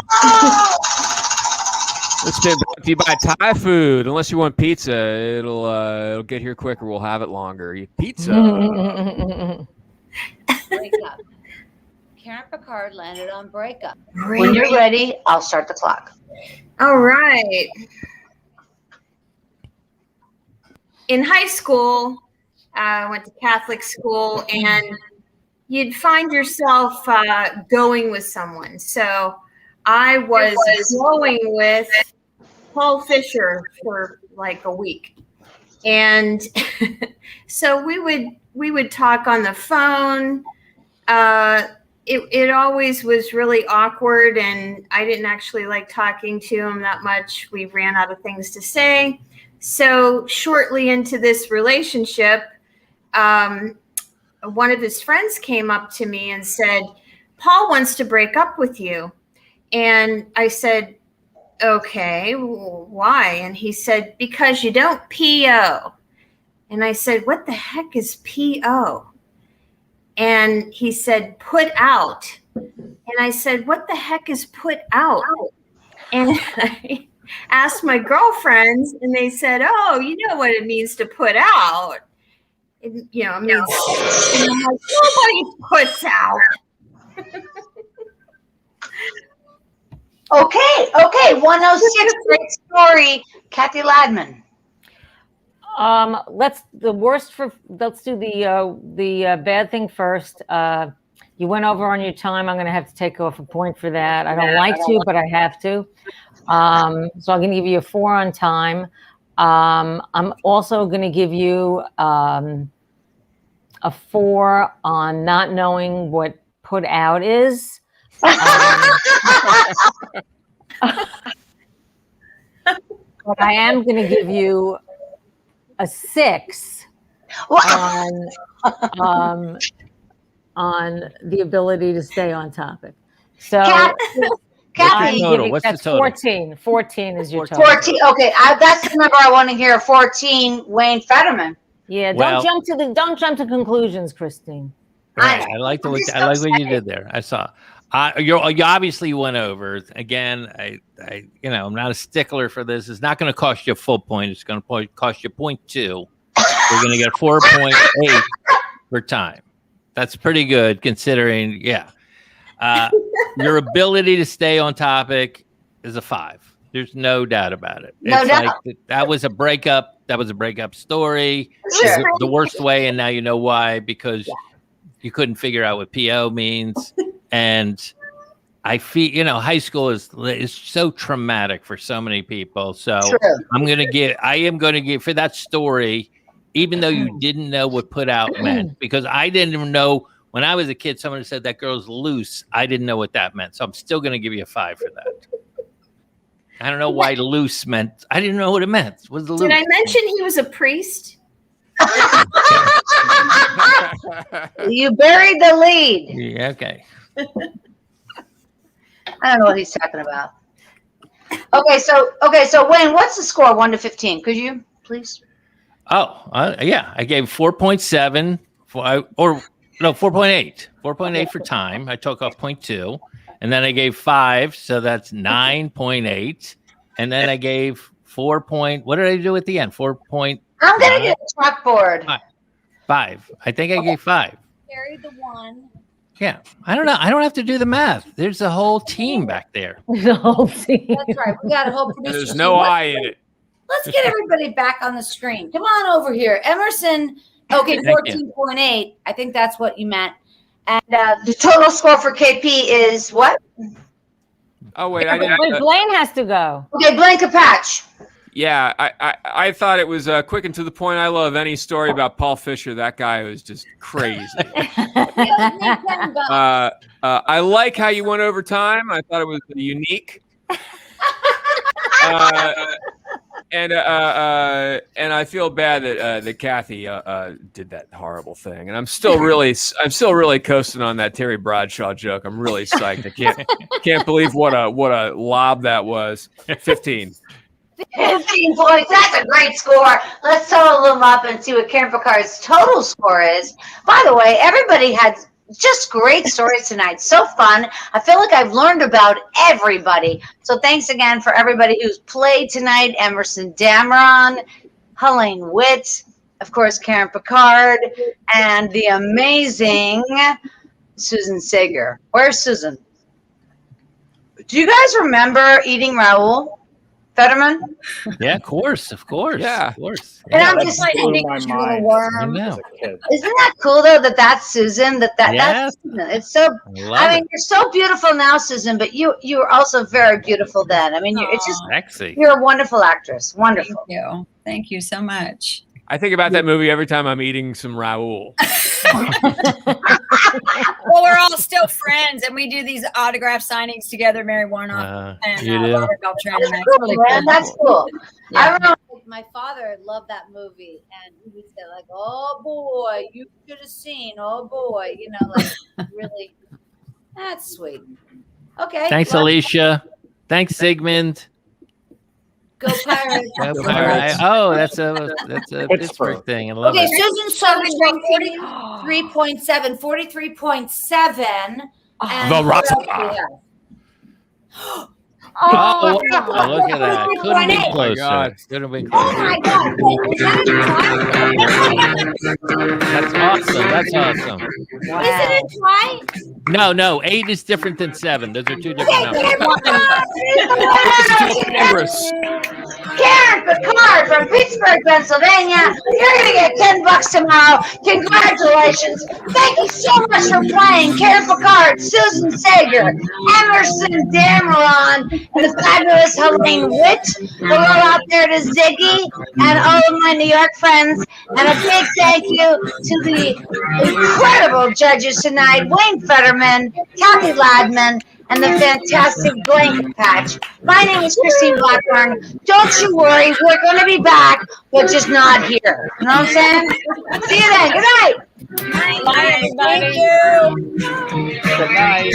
It's been brought to you by Thai food. Unless you want pizza, it'll get here quicker. We'll have it longer. Pizza. Breakup. Karen Picard landed on breakup. When you're ready, I'll start the clock. All right. In high school, I went to Catholic school, and you'd find yourself going with someone. So I was going with Paul Fisher for like a week. And so we would talk on the phone. It always was really awkward, and I didn't actually like talking to him that much. We ran out of things to say. So shortly into this relationship, one of his friends came up to me and said, Paul wants to break up with you. And I said, okay, why? And he said, because you don't PO. And I said, what the heck is PO? And he said, put out. And I said, what the heck is put out? And I asked my girlfriends, and they said, oh, you know what it means to put out. It means, and I'm like, nobody puts out. Okay. 106, great story. Cathy Ladman. Let's do the bad thing first. You went over on your time. I'm going to have to take off a point for that. I don't like to, but I have to. So I'm going to give you a 4 on time. I'm also going to give you a 4 on not knowing what put out is. But I am going to give you a 6 on the ability to stay on topic. So Kathy, that's 14. 14 is your total. 14. Okay, that's the number I want to hear. 14. Wayne Federman. Yeah, don't jump to conclusions, Christine. Right. I like what you did there. I saw. You obviously went over again. I'm not a stickler for this. It's not going to cost you a full point. It's going to cost you 0.2. You're going to get 4.8 for time. That's pretty good considering. Yeah, your ability to stay on topic is a 5. There's no doubt about it. No doubt. Like, that was a breakup. That was a breakup story. Sure. The worst way, and now you know why, because you couldn't figure out what PO means. And I feel, high school is so traumatic for so many people. So True. I am going to give for that story, even though you didn't know what put out meant, because I didn't even know when I was a kid, someone said that girl's loose. I didn't know what that meant. So I'm still going to give you a 5 for that. I don't know why loose meant. I didn't know what it meant. What was the loose? Did I mention he was a priest? You buried the lead. Yeah, okay. I don't know what he's talking about. Okay, so Wayne, what's the score? 1 to 15? Could you please? Yeah, I gave 4.7 4.8. 4.8 for time. I took off 0.2, and then I gave 5, so that's 9.8, and then I gave 4. What did I do at the end? 4. I'm gonna get a chalkboard. 5. I think I gave 5. Carry the 1. Yeah. I don't know. I don't have to do the math. There's a whole team back there. The whole team. That's right. We got a whole producer. There's no I in it. Let's get everybody back on the screen. Come on over here. Emerson, okay, 14.8. I think that's what you meant. And the total score for KP is what? Oh, wait. I didn't. Wait, Blaine has to go. Okay, Blaine Capatch. Yeah, I thought it was quick and to the point. I love any story about Paul Fisher. That guy was just crazy. I like how you went over time. I thought it was unique. And I feel bad that Cathy did that horrible thing. And I'm still really coasting on that Terry Bradshaw joke. I'm really psyched. I can't believe what a lob that was. 15. 15 points. That's a great score. Let's total them up and see what Karen Picard's total score is. By the way, everybody had just great stories tonight. So fun. I feel like I've learned about everybody. So thanks again for everybody who's played tonight. Emerson Dameron, Helene Witt, of course, Karen Picard, and the amazing Susan Sager. Where's Susan? Do you guys remember eating Raoul Federman? Yeah, of course. Yeah. Of course. And I'm just That like, blew my mind as a kid. isn't that cool though that's Susan? That's Susan. It's so. I mean, you're so beautiful now, Susan, but you were also very beautiful then. I mean, it's just sexy. You're a wonderful actress. Wonderful. Thank you so much. I think about that movie every time I'm eating some Raoul. Well, we're all still friends, and we do these autograph signings together, Mary Warnock and you do? Robert Beltran. That's cool, man. That's cool. Yeah. I remember my father loved that movie, and he would say like, "Oh boy, you should have seen. Oh boy, you know, like really." That's sweet. Okay. Thanks, well, Alicia. Thanks, Sigmund. Go Pirates. Go Pirates. Oh, that's a Pittsburgh thing. I love Okay, it. Susan Southern 43.7. 43.7. The Rock. Oh, wow. Look at that. Couldn't be 43.8. closer. God. Couldn't have been Oh closer. my God. That's awesome. That's awesome. Isn't it right? No, 8 is different than 7. Those are 2 different numbers. Karen Picard from Pittsburgh, Pennsylvania. You're going to get $10 tomorrow. Congratulations. Thank you so much for playing. Karen Picard, Susan Sager, Emerson Dameron, and the fabulous Helene Witt. Hello out there to Ziggy and all of my New York friends. And a big thank you to the incredible judges tonight, Wayne Federman, Cathy Ladman, and the fantastic Blank Patch. My name is Christine Blackburn. Don't you worry, we're going to be back, but just not here. You know what I'm saying? See you then. Good night. Bye, everybody. Good night.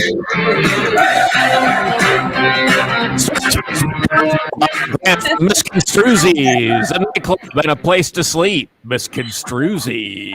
Misconstruesies, a nightclub and a place to sleep. Misconstruesies.